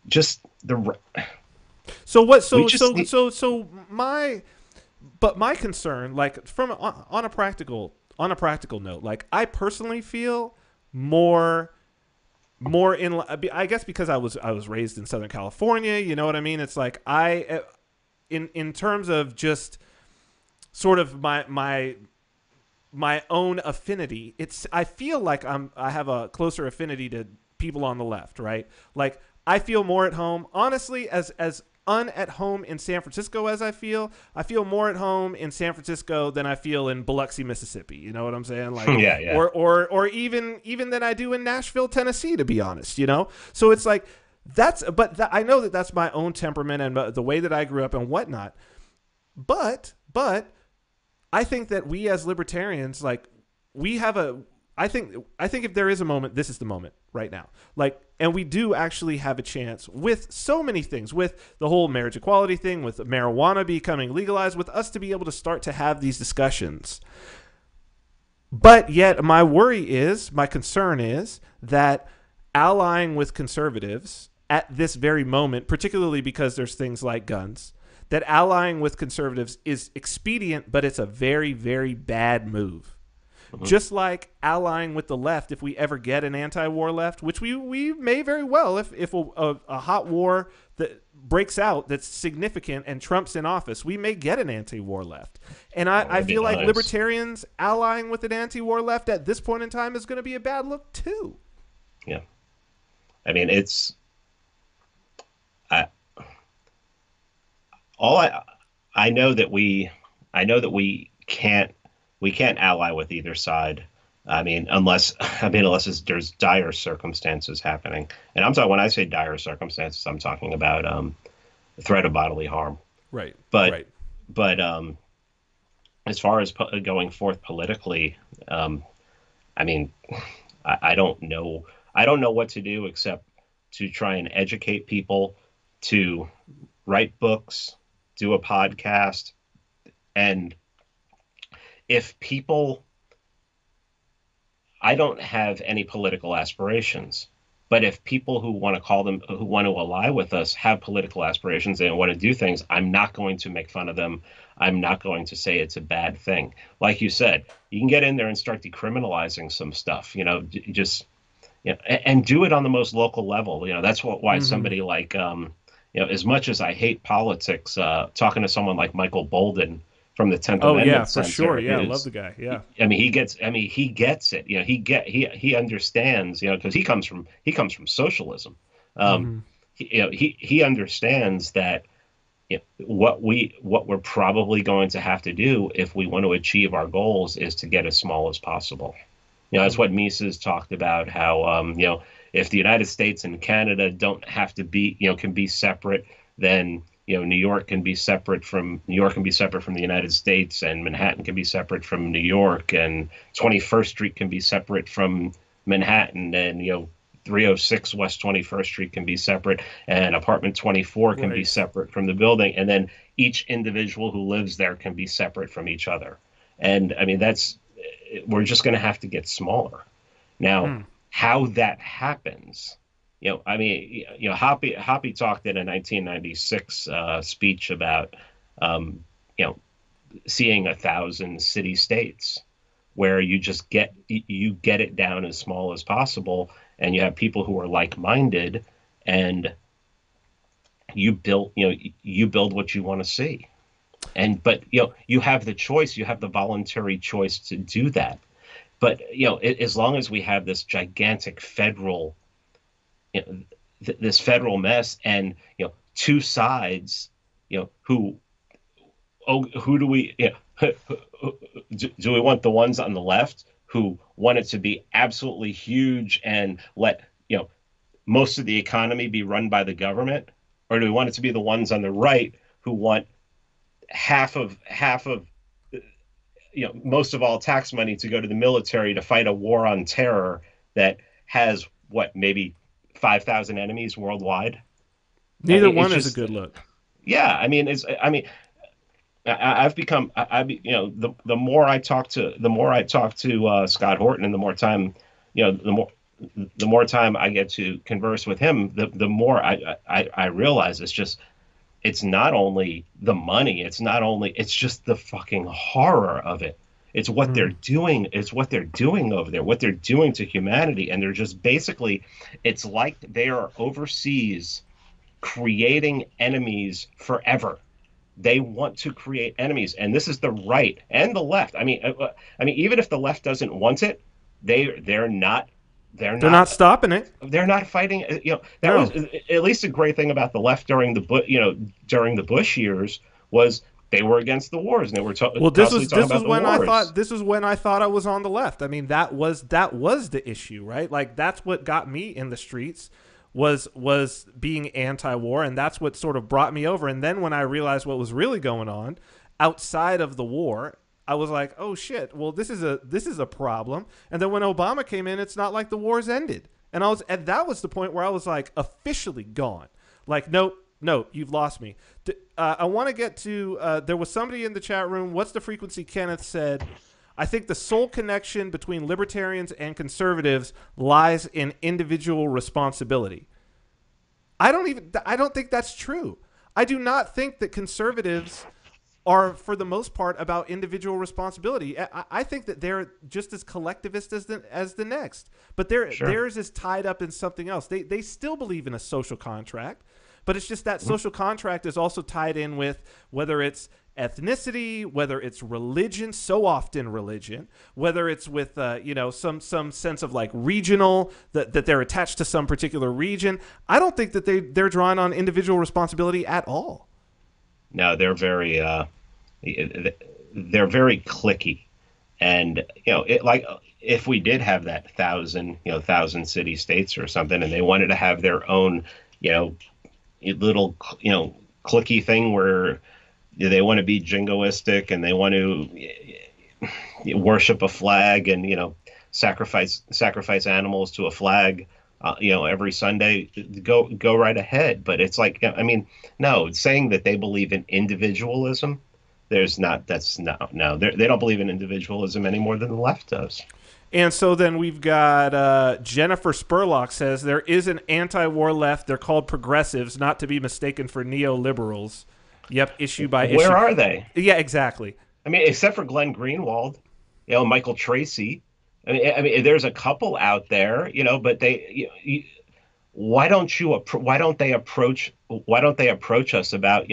Just the. So what? So my concern, like, from on a practical note, like, I personally feel more in, I guess because I was raised in Southern California, you know what I mean? It's like in terms of just sort of my own affinity, I feel like I have a closer affinity to people on the left, right? Like, I feel more at home, honestly, as at home in San Francisco as I feel more at home in San Francisco than I feel in Biloxi, Mississippi. You know what I'm saying? Like, yeah. Or even than I do in Nashville, Tennessee, to be honest, So it's like, I know that that's my own temperament and the way that I grew up and whatnot. But I think that we as libertarians, like, I think if there is a moment, this is the moment right now. Like, and we do actually have a chance with so many things, with the whole marriage equality thing, with marijuana becoming legalized, with us to be able to start to have these discussions. But yet my concern is that allying with conservatives at this very moment, particularly because there's things like guns, that allying with conservatives is expedient, but it's a very, very bad move. Just like allying with the left, if we ever get an anti-war left, which we may very well, if a hot war that breaks out that's significant and Trump's in office, we may get an anti-war left. And I feel like libertarians allying with an anti-war left at this point in time is going to be a bad look too. Yeah. I mean, I know that we can't ally with either side. I mean, unless there's dire circumstances happening. And when I say dire circumstances, I'm talking about threat of bodily harm. Right. But as far as going forth politically, I mean, I don't know what to do except to try and educate people, to write books, do a podcast, and if people, I don't have any political aspirations, but if people who want to ally with us have political aspirations and want to do things, I'm not going to make fun of them. I'm not going to say it's a bad thing. Like you said, you can get in there and start decriminalizing some stuff, and do it on the most local level. That's why somebody like, as much as I hate politics, talking to someone like Michael Bolden from the 10th Amendment. Oh yeah, for sure. Yeah, I love the guy. Yeah. I mean, he gets it. He understands. Because he comes from socialism. He understands that what we're probably going to have to do if we want to achieve our goals is to get as small as possible. That's what Mises talked about. How if the United States and Canada don't have to be can be separate, then New York can be separate from the United States, and Manhattan can be separate from New York, and 21st Street can be separate from Manhattan, and 306 West 21st Street can be separate, and apartment 24 can be separate from the building, and then each individual who lives there can be separate from each other. And I mean, we're just going to have to get smaller. Now, how that happens, Hoppe talked in a 1996 speech about, seeing 1,000 city states where you just get it down as small as possible, and you have people who are like-minded, and you build what you want to see. But you have the choice, you have the voluntary choice to do that. But as long as we have this gigantic federal, this federal mess, and two sides, who do we do we want the ones on the left who want it to be absolutely huge and let most of the economy be run by the government, or do we want it to be the ones on the right who want half of most of all tax money to go to the military to fight a war on terror that has maybe 5,000 enemies worldwide? Neither one is a good look. Yeah, I've become the more I talk to Scott Horton, and the more time the more time I get to converse with him, the more I realize it's not only the money, it's just the fucking horror of it. It's what they're doing. It's what they're doing over there, what they're doing to humanity. And they're just basically, it's like they are overseas creating enemies forever. They want to create enemies. And this is the right and the left. I mean, even if the left doesn't want it, they're not stopping it. They're not fighting. That was at least a great thing about the left during the Bush years was they were against the wars, and they were this was when I thought I was on the left. I mean, that was the issue, right? Like, that's what got me in the streets was being anti-war, and that's what sort of brought me over. And then when I realized what was really going on outside of the war, I was like, oh shit, well this is a problem. And then when Obama came in, it's not like the war's ended. And that was the point where I was like officially gone. Like, nope, you've lost me. I want to get to, there was somebody in the chat room. What's the frequency? Kenneth said, I think the sole connection between libertarians and conservatives lies in individual responsibility. I don't think that's true. I do not think that conservatives are, for the most part, about individual responsibility. I think that they're just as collectivist as the next, but theirs is tied up in something else. They still believe in a social contract, but it's just that social contract is also tied in with whether it's ethnicity, whether it's religion, so often religion, whether it's with some sense of like regional, that they're attached to some particular region. I don't think that they're drawing on individual responsibility at all. No, they're very cliquey, and like if we did have that 1,000 city states or something, and they wanted to have their own little cliquey thing where they want to be jingoistic and they want to worship a flag and sacrifice animals to a flag every Sunday, go right ahead. But it's like, I mean, no, saying that they believe in individualism, they don't believe in individualism any more than the left does. And so then we've got Jennifer Spurlock says there is an anti-war left. They're called progressives, not to be mistaken for neoliberals. Yep, issue by issue. Where are they? Yeah, exactly. I mean, except for Glenn Greenwald, Michael Tracy. I mean, there's a couple out there, but why don't they approach us about,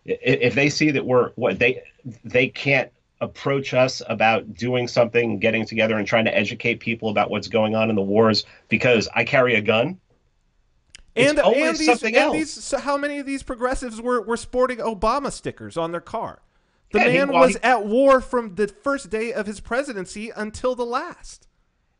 if they see that they can't approach us about doing something, getting together and trying to educate people about what's going on in the wars because I carry a gun. So how many of these progressives were sporting Obama stickers on their car? The man was at war from the first day of his presidency until the last.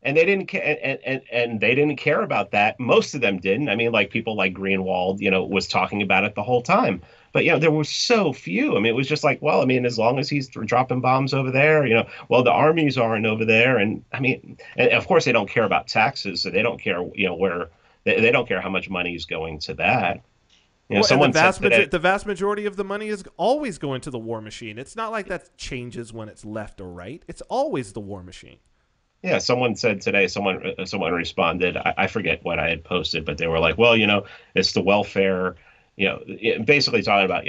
And they didn't and they didn't care about that. Most of them didn't. I mean, like people like Greenwald, was talking about it the whole time. But there were so few. I mean, it was just like, well, I mean, as long as he's dropping bombs over there, well, the armies aren't over there, and I mean, and of course they don't care about taxes, so they don't care, where. They don't care how much money is going to that. The vast majority of the money is always going to the war machine. It's not like that changes when it's left or right. It's always the war machine. Yeah, someone said today, someone responded, I forget what I had posted, but they were like, well, it's the welfare, basically talking about,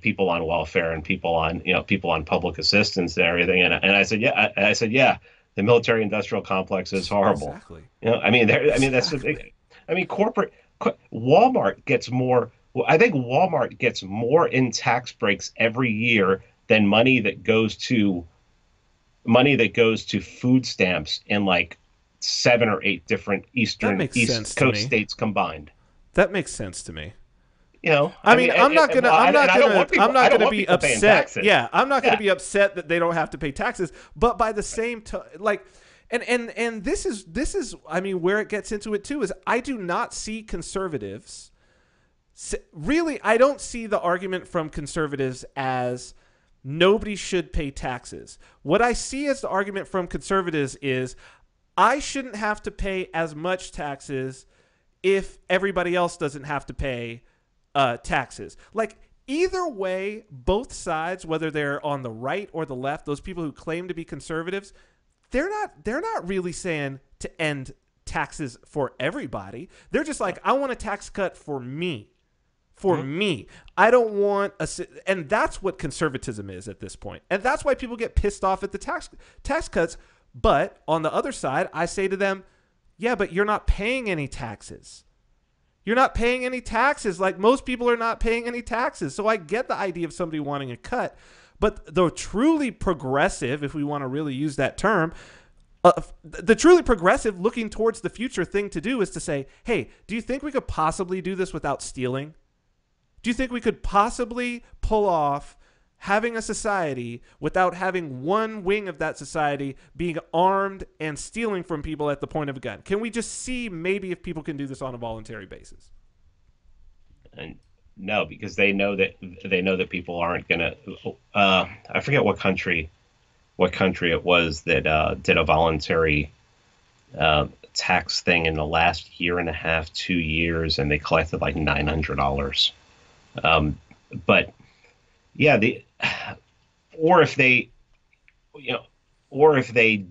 people on welfare and people on public assistance and everything. And I said, yeah, the military industrial complex is horrible. Exactly. That's the big. I mean, Walmart gets more. Well, I think Walmart gets more in tax breaks every year than money that goes to food stamps in like 7 or 8 different East Coast states combined. That makes sense to me. I'm not gonna be upset. Yeah, I'm not gonna be upset that they don't have to pay taxes. But by the same time, And this is I mean, where it gets into it too is I do not see conservatives really. I don't see the argument from conservatives as nobody should pay taxes. What I see as the argument from conservatives is I shouldn't have to pay as much taxes if everybody else doesn't have to pay taxes. Like either way, both sides, whether they're on the right or the left, those people who claim to be conservatives, they're not really saying to end taxes for everybody. They're just like, I want a tax cut for me. Me. I don't want and that's what conservatism is at this point. And that's why people get pissed off at the tax cuts. But on the other side, I say to them, yeah, but you're not paying any taxes. You're not paying any taxes. Like most people are not paying any taxes. So I get the idea of somebody wanting a cut. But the truly progressive, if we want to really use that term, the truly progressive looking towards the future thing to do is to say, hey, do you think we could possibly do this without stealing? Do you think we could possibly pull off having a society without having one wing of that society being armed and stealing from people at the point of a gun? Can we just see maybe if people can do this on a voluntary basis? And no, because they know that people aren't going to. I forget what country what country it was that did a voluntary tax thing in the last year and a half, 2 years, and they collected like $900. But yeah, or if they, you know, or if they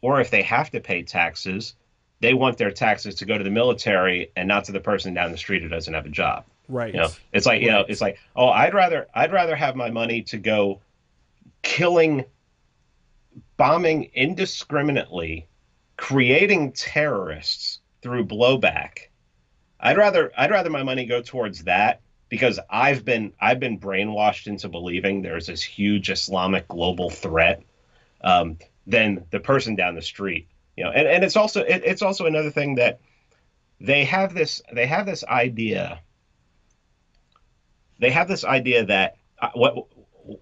or if they have to pay taxes, they want their taxes to go to the military and not to the person down the street who doesn't have a job. Right. It's like, right. it's like, oh, I'd rather have my money to go killing, bombing indiscriminately, creating terrorists through blowback. I'd rather my money go towards that, because I've been brainwashed into believing there's this huge Islamic global threat, than the person down the street. And it's also another thing that they have this idea. They have this idea that what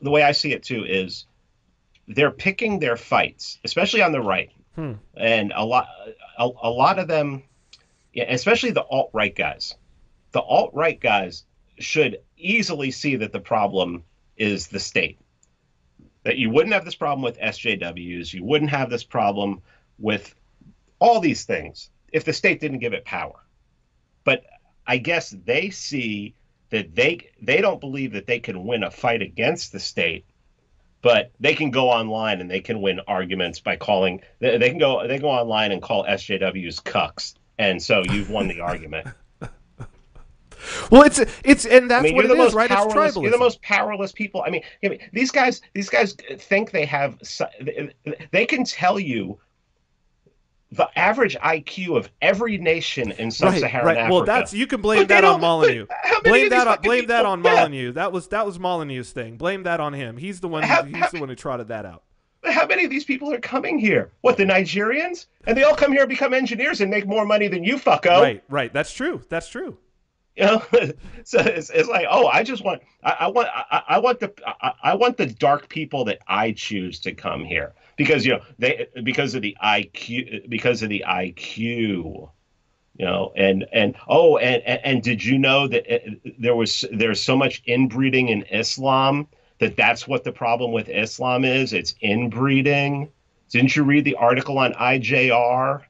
the way I see it too is they're picking their fights, especially on the right, and a lot of them, yeah, especially the alt-right guys. The alt-right guys should easily see that the problem is the state. That you wouldn't have this problem with SJWs, you wouldn't have this problem with all these things if the state didn't give it power. But I guess they see that they don't believe that they can win a fight against the state, but they can go online and they can win arguments by calling. They go online and call SJWs cucks, and so you've won the argument. Well, it's and that's what it is, right? It's tribalism. You're the most powerless people. I mean, these guys think they have. They can tell you the average IQ of every nation in sub-Saharan Africa. Well, that's, you can blame that on Molyneux. Blame that on Molyneux. That was Molyneux's thing. Blame that on him. He's the one. He's the one who trotted that out. How many of these people are coming here? What, the Nigerians? And they all come here and become engineers and make more money than you, fucko. Right. That's true. So it's like, oh, I want the dark people that I choose to come here because because of the IQ, and did you know that there's so much inbreeding in Islam that's what the problem with Islam is? It's inbreeding. Didn't you read the article on IJR?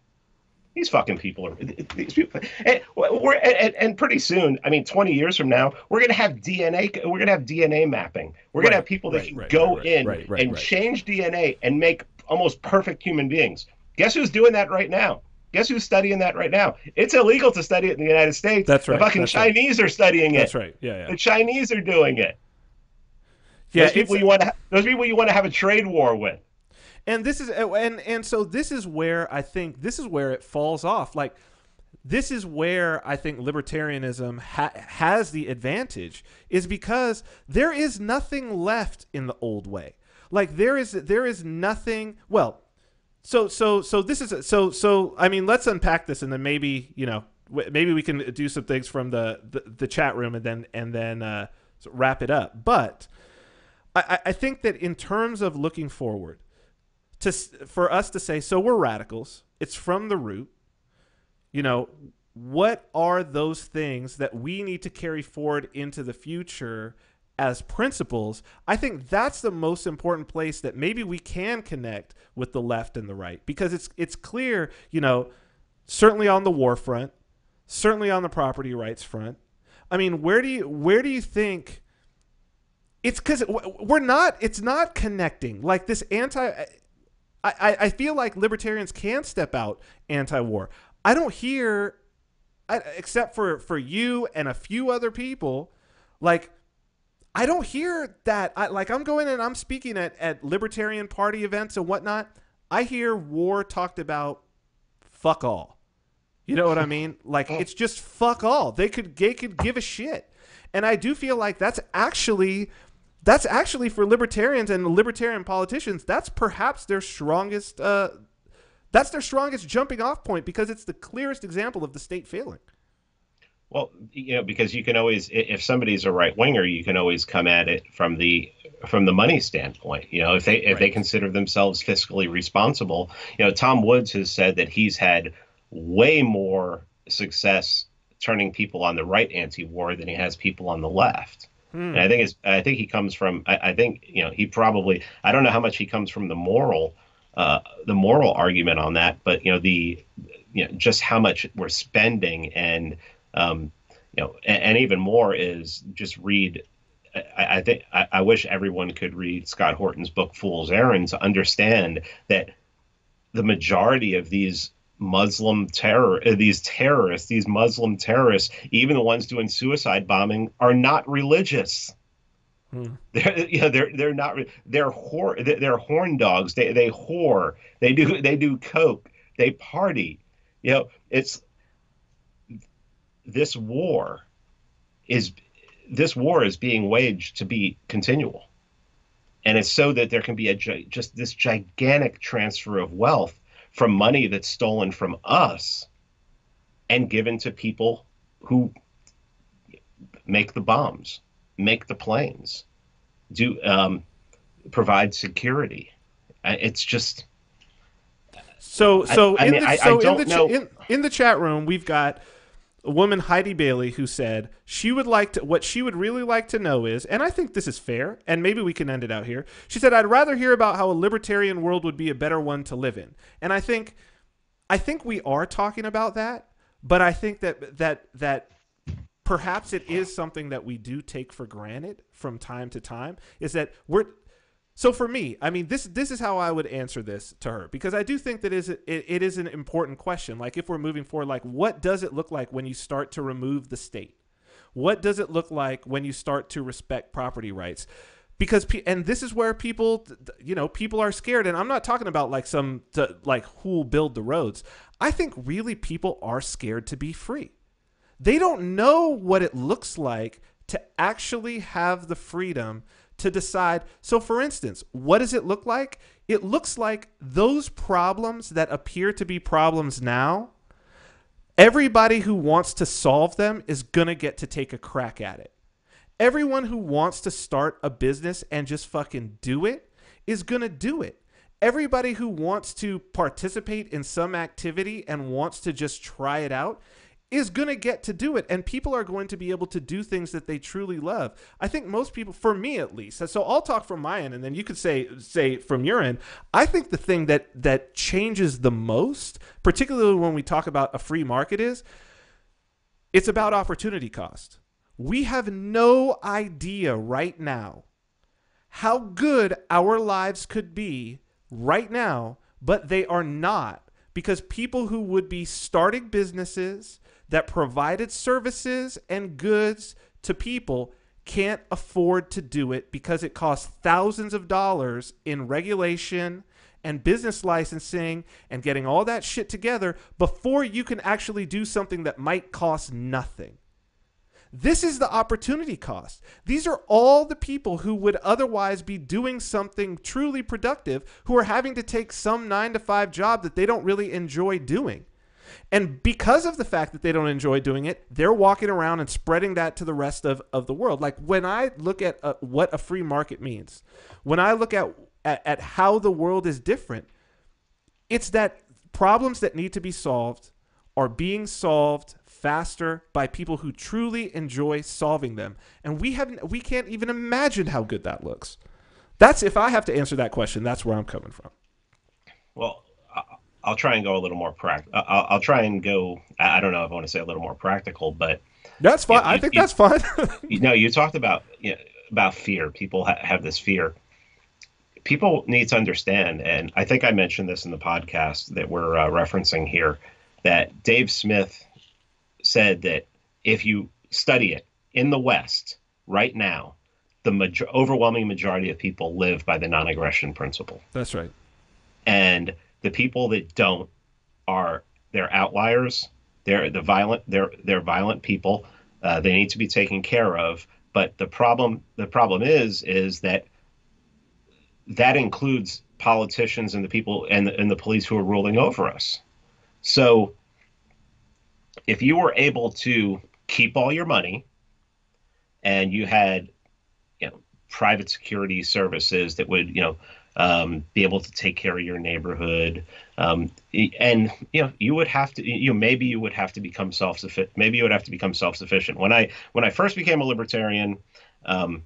These fucking people are these people, and pretty soon, 20 years from now, we're gonna have DNA. We're gonna have DNA mapping. We're gonna have people that can go in and change DNA and make almost perfect human beings. Guess who's doing that right now? Guess who's studying that right now? It's illegal to study it in the United States. That's right. The fucking Chinese are studying it. That's right. Yeah. The Chinese are doing it. Yeah, those people you want to have a trade war with. And this is and so this is where I think it falls off. Like, this is where I think libertarianism has the advantage, is because there is nothing left in the old way. Like, there is nothing. Well, so this is so. I mean, let's unpack this, and then maybe we can do some things from the chat room, and then wrap it up. But I think that in terms of looking forward, for us to say, so we're radicals, it's from the root, what are those things that we need to carry forward into the future as principles? I think that's the most important place that maybe we can connect with the left and the right, because it's clear, certainly on the war front, certainly on the property rights front. I mean, where do you think it's, because it's not connecting, like this I feel like libertarians can step out anti-war. I don't hear, except for you and a few other people, like, I don't hear that. I'm going and I'm speaking at Libertarian Party events and whatnot. I hear war talked about fuck all. You know what I mean? Like, it's just fuck all. They could give a shit. And I do feel like that's actually for libertarians and libertarian politicians, that's perhaps their strongest jumping off point, because it's the clearest example of the state failing. Well, because you can always, if somebody's a right winger, you can always come at it from the money standpoint. If they consider themselves fiscally responsible. Tom Woods has said that he's had way more success turning people on the right anti-war than he has people on the left. And I think he comes from, I think, he probably, I don't know how much he comes from the moral argument on that, but, just how much we're spending um, and even more is just read. I think I wish everyone could read Scott Horton's book Fool's Errand to understand that the majority of these these Muslim terrorists, even the ones doing suicide bombing, are not religious. They're not. They're horn dogs. They whore. They do coke. They party. It's this war is this war is being waged to be continual, and it's so that there can be just this gigantic transfer of wealth from money that's stolen from us and given to people who make the bombs, make the planes, do provide security. It's just So in the chat room we've got a woman, Heidi Bailey, who said what she would really like to know is, and I think this is fair, and maybe we can end it out here. She said, "I'd rather hear about how a libertarian world would be a better one to live in." And I think we are talking about that, but I think that perhaps it is something that we do take for granted from time to time. Is that so for me, I mean, this is how I would answer this to her, because I do think that it is an important question. Like, if we're moving forward, like, what does it look like when you start to remove the state? What does it look like when you start to respect property rights? Because, and this is where people are scared. And I'm not talking about like who'll build the roads. I think really people are scared to be free. They don't know what it looks like to actually have the freedom to decide. So for instance, what does it look like? It looks like those problems that appear to be problems now, everybody who wants to solve them is going to get to take a crack at it. Everyone who wants to start a business and just fucking do it is going to do it. Everybody who wants to participate in some activity and wants to just try it out is going to get to do it. And people are going to be able to do things that they truly love. I think most people, for me at least, so I'll talk from my end and then you could say from your end. I think the thing that changes the most, particularly when we talk about a free market, is it's about opportunity cost. We have no idea right now how good our lives could be right now, but they are not, because people who would be starting businesses that provided services and goods to people can't afford to do it because it costs thousands of dollars in regulation and business licensing and getting all that shit together before you can actually do something that might cost nothing. This is the opportunity cost. These are all the people who would otherwise be doing something truly productive, who are having to take some 9-to-5 job that they don't really enjoy doing. And because of the fact that they don't enjoy doing it, they're walking around and spreading that to the rest of the world. Like, when I look at what a free market means, when I look at how the world is different, it's that problems that need to be solved are being solved faster by people who truly enjoy solving them. And we can't even imagine how good that looks. That's, if I have to answer that question, that's where I'm coming from. Well, I'll try and go a little more practical. I'll try and go, I don't know if I want to say a little more practical, but that's fine. I think that's fine. You talked about fear. People have this fear. People need to understand, and I think I mentioned this in the podcast that we're referencing here, that Dave Smith said that if you study it in the West right now, the overwhelming majority of people live by the non-aggression principle. That's right. And the people that don't they're outliers. They're violent people. They need to be taken care of. But the problem is that includes politicians and the people and the police who are ruling over us. So if you were able to keep all your money and you had, private security services that would, be able to take care of your neighborhood, and you would have to, maybe you would have to become self-sufficient. Maybe you would have to become self-sufficient. When I first became a libertarian, Um,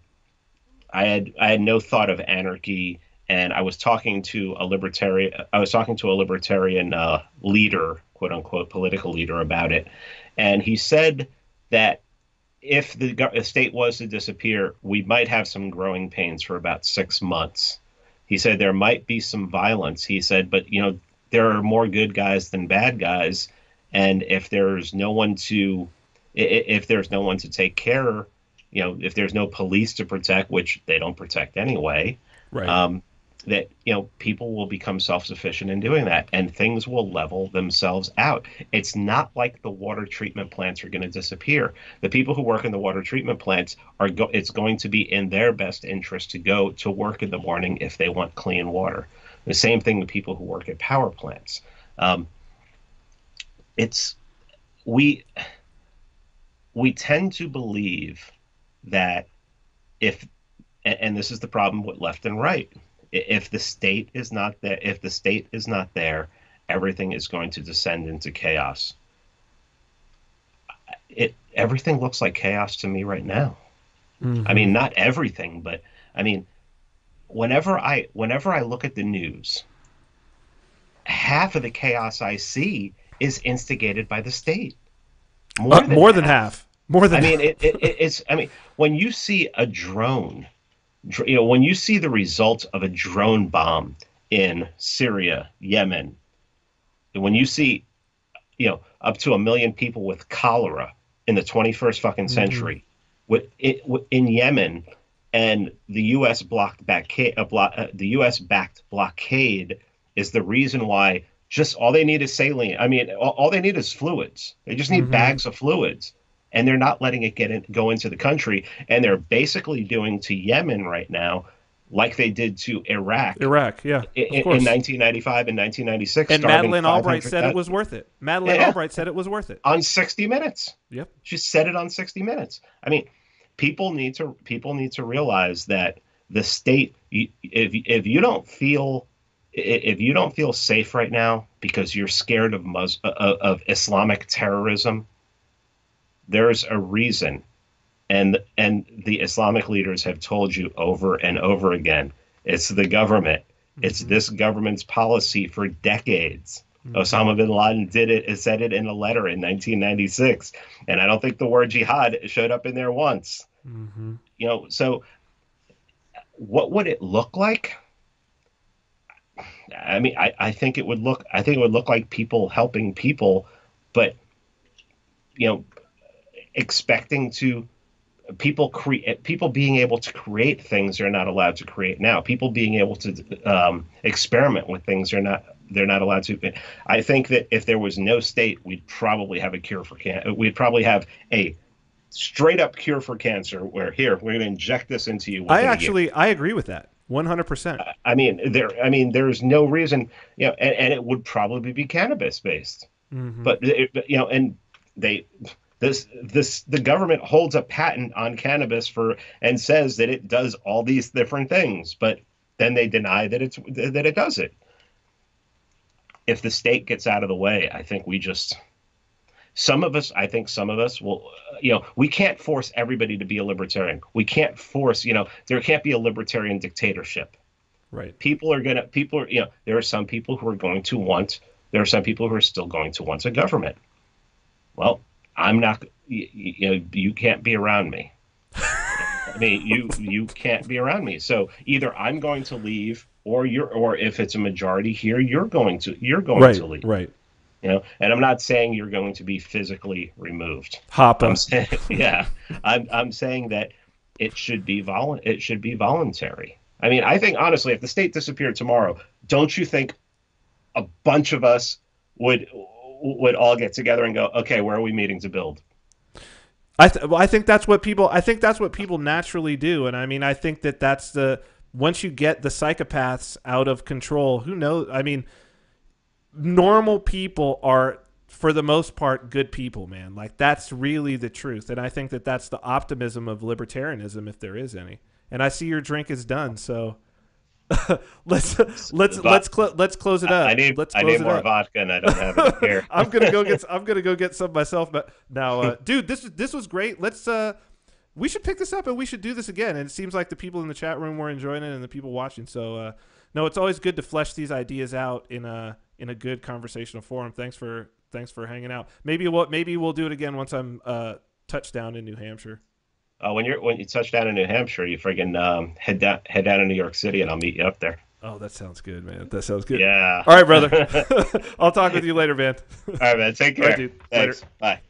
I had no thought of anarchy, and I was talking to a libertarian. I was talking to a libertarian leader, quote unquote, political leader about it, and he said that if the state was to disappear, we might have some growing pains for about 6 months. He said there might be some violence. He said, but there are more good guys than bad guys, and if there's no one to take care, if there's no police to protect, which they don't protect anyway, Right. that people will become self-sufficient in doing that, and things will level themselves out. It's not like the water treatment plants are going to disappear. The people who work in the water treatment plants it's going to be in their best interest to go to work in the morning if they want clean water. The same thing with people who work at power plants. It's we we tend to believe that if and this is the problem with left and right, if the state is not there, everything is going to descend into chaos. Everything looks like chaos to me right now. I mean, not everything, but I mean, whenever I look at the news, half of the chaos I see is instigated by the state. More than half. More than I mean, half. it's. I mean, when you see a drone, when you see the results of a drone bomb in Syria, Yemen, when you see, up to 1 million people with cholera in the 21st fucking century, in Yemen, and the U.S. the U.S. backed blockade is the reason why. Just all they need is saline. I mean, all they need is fluids. They just need bags of fluids, and they're not letting it go into the country. And they're basically doing to Yemen right now, like they did to Iraq. Yeah, in 1995 and 1996. And Madeleine Albright said it was worth it. Madeleine Albright said it was worth it on 60 Minutes. Yep, she said it on 60 Minutes. I mean, people need to realize that the state. If you don't feel safe right now because you're scared of Islamic terrorism, there's a reason, and the Islamic leaders have told you over and over again. It's the government. It's this government's policy for decades. Osama bin Laden said it in a letter in 1996, and I don't think the word jihad showed up in there once. So what would it look like? I mean, I think it would look like people helping people, but expecting people being able to create things they're not allowed to create now. People being able to experiment with things they're not allowed to. I think that if there was no state, we'd probably have a cure for cancer. We'd probably have a straight up cure for cancer. Where we're going to inject this into you. I agree with that. 100%. I mean, there's no reason, and it would probably be cannabis based, but and the government holds a patent on cannabis and says that it does all these different things, but then they deny that it does it. If the state gets out of the way, I think some of us will, we can't force everybody to be a libertarian. We can't force, there can't be a libertarian dictatorship. Right. There are some people who are still going to want a government. Well, I'm not, you can't be around me. I mean, you can't be around me. So either I'm going to leave or if it's a majority here, you're going to leave. Right. And I'm not saying you're going to be physically removed. I'm saying that it should be voluntary. I mean, I think honestly, if the state disappeared tomorrow, don't you think a bunch of us would all get together and go, okay, where are we meeting to build? I think that's what people naturally do, and I mean, I think that's once you get the psychopaths out of control, who knows? I mean, normal people are, for the most part, good people, man. Like, that's really the truth, and I think that's the optimism of libertarianism, if there is any. And I see your drink is done, so let's close it up. I need more vodka, and I don't have it here. I'm gonna go get some myself. But now, dude, this was great. Let's we should pick this up and we should do this again. And it seems like the people in the chat room were enjoying it and the people watching. So no, it's always good to flesh these ideas out in a good conversational forum. Thanks for hanging out. Maybe we'll do it again once I'm touchdown in New Hampshire. When you touch down in New Hampshire, you friggin' head down to New York City, and I'll meet you up there. Oh, that sounds good, man. That sounds good. Yeah. All right, brother. I'll talk with you later, man. All right, man. Take care. All right, dude. Thanks. Later. Bye.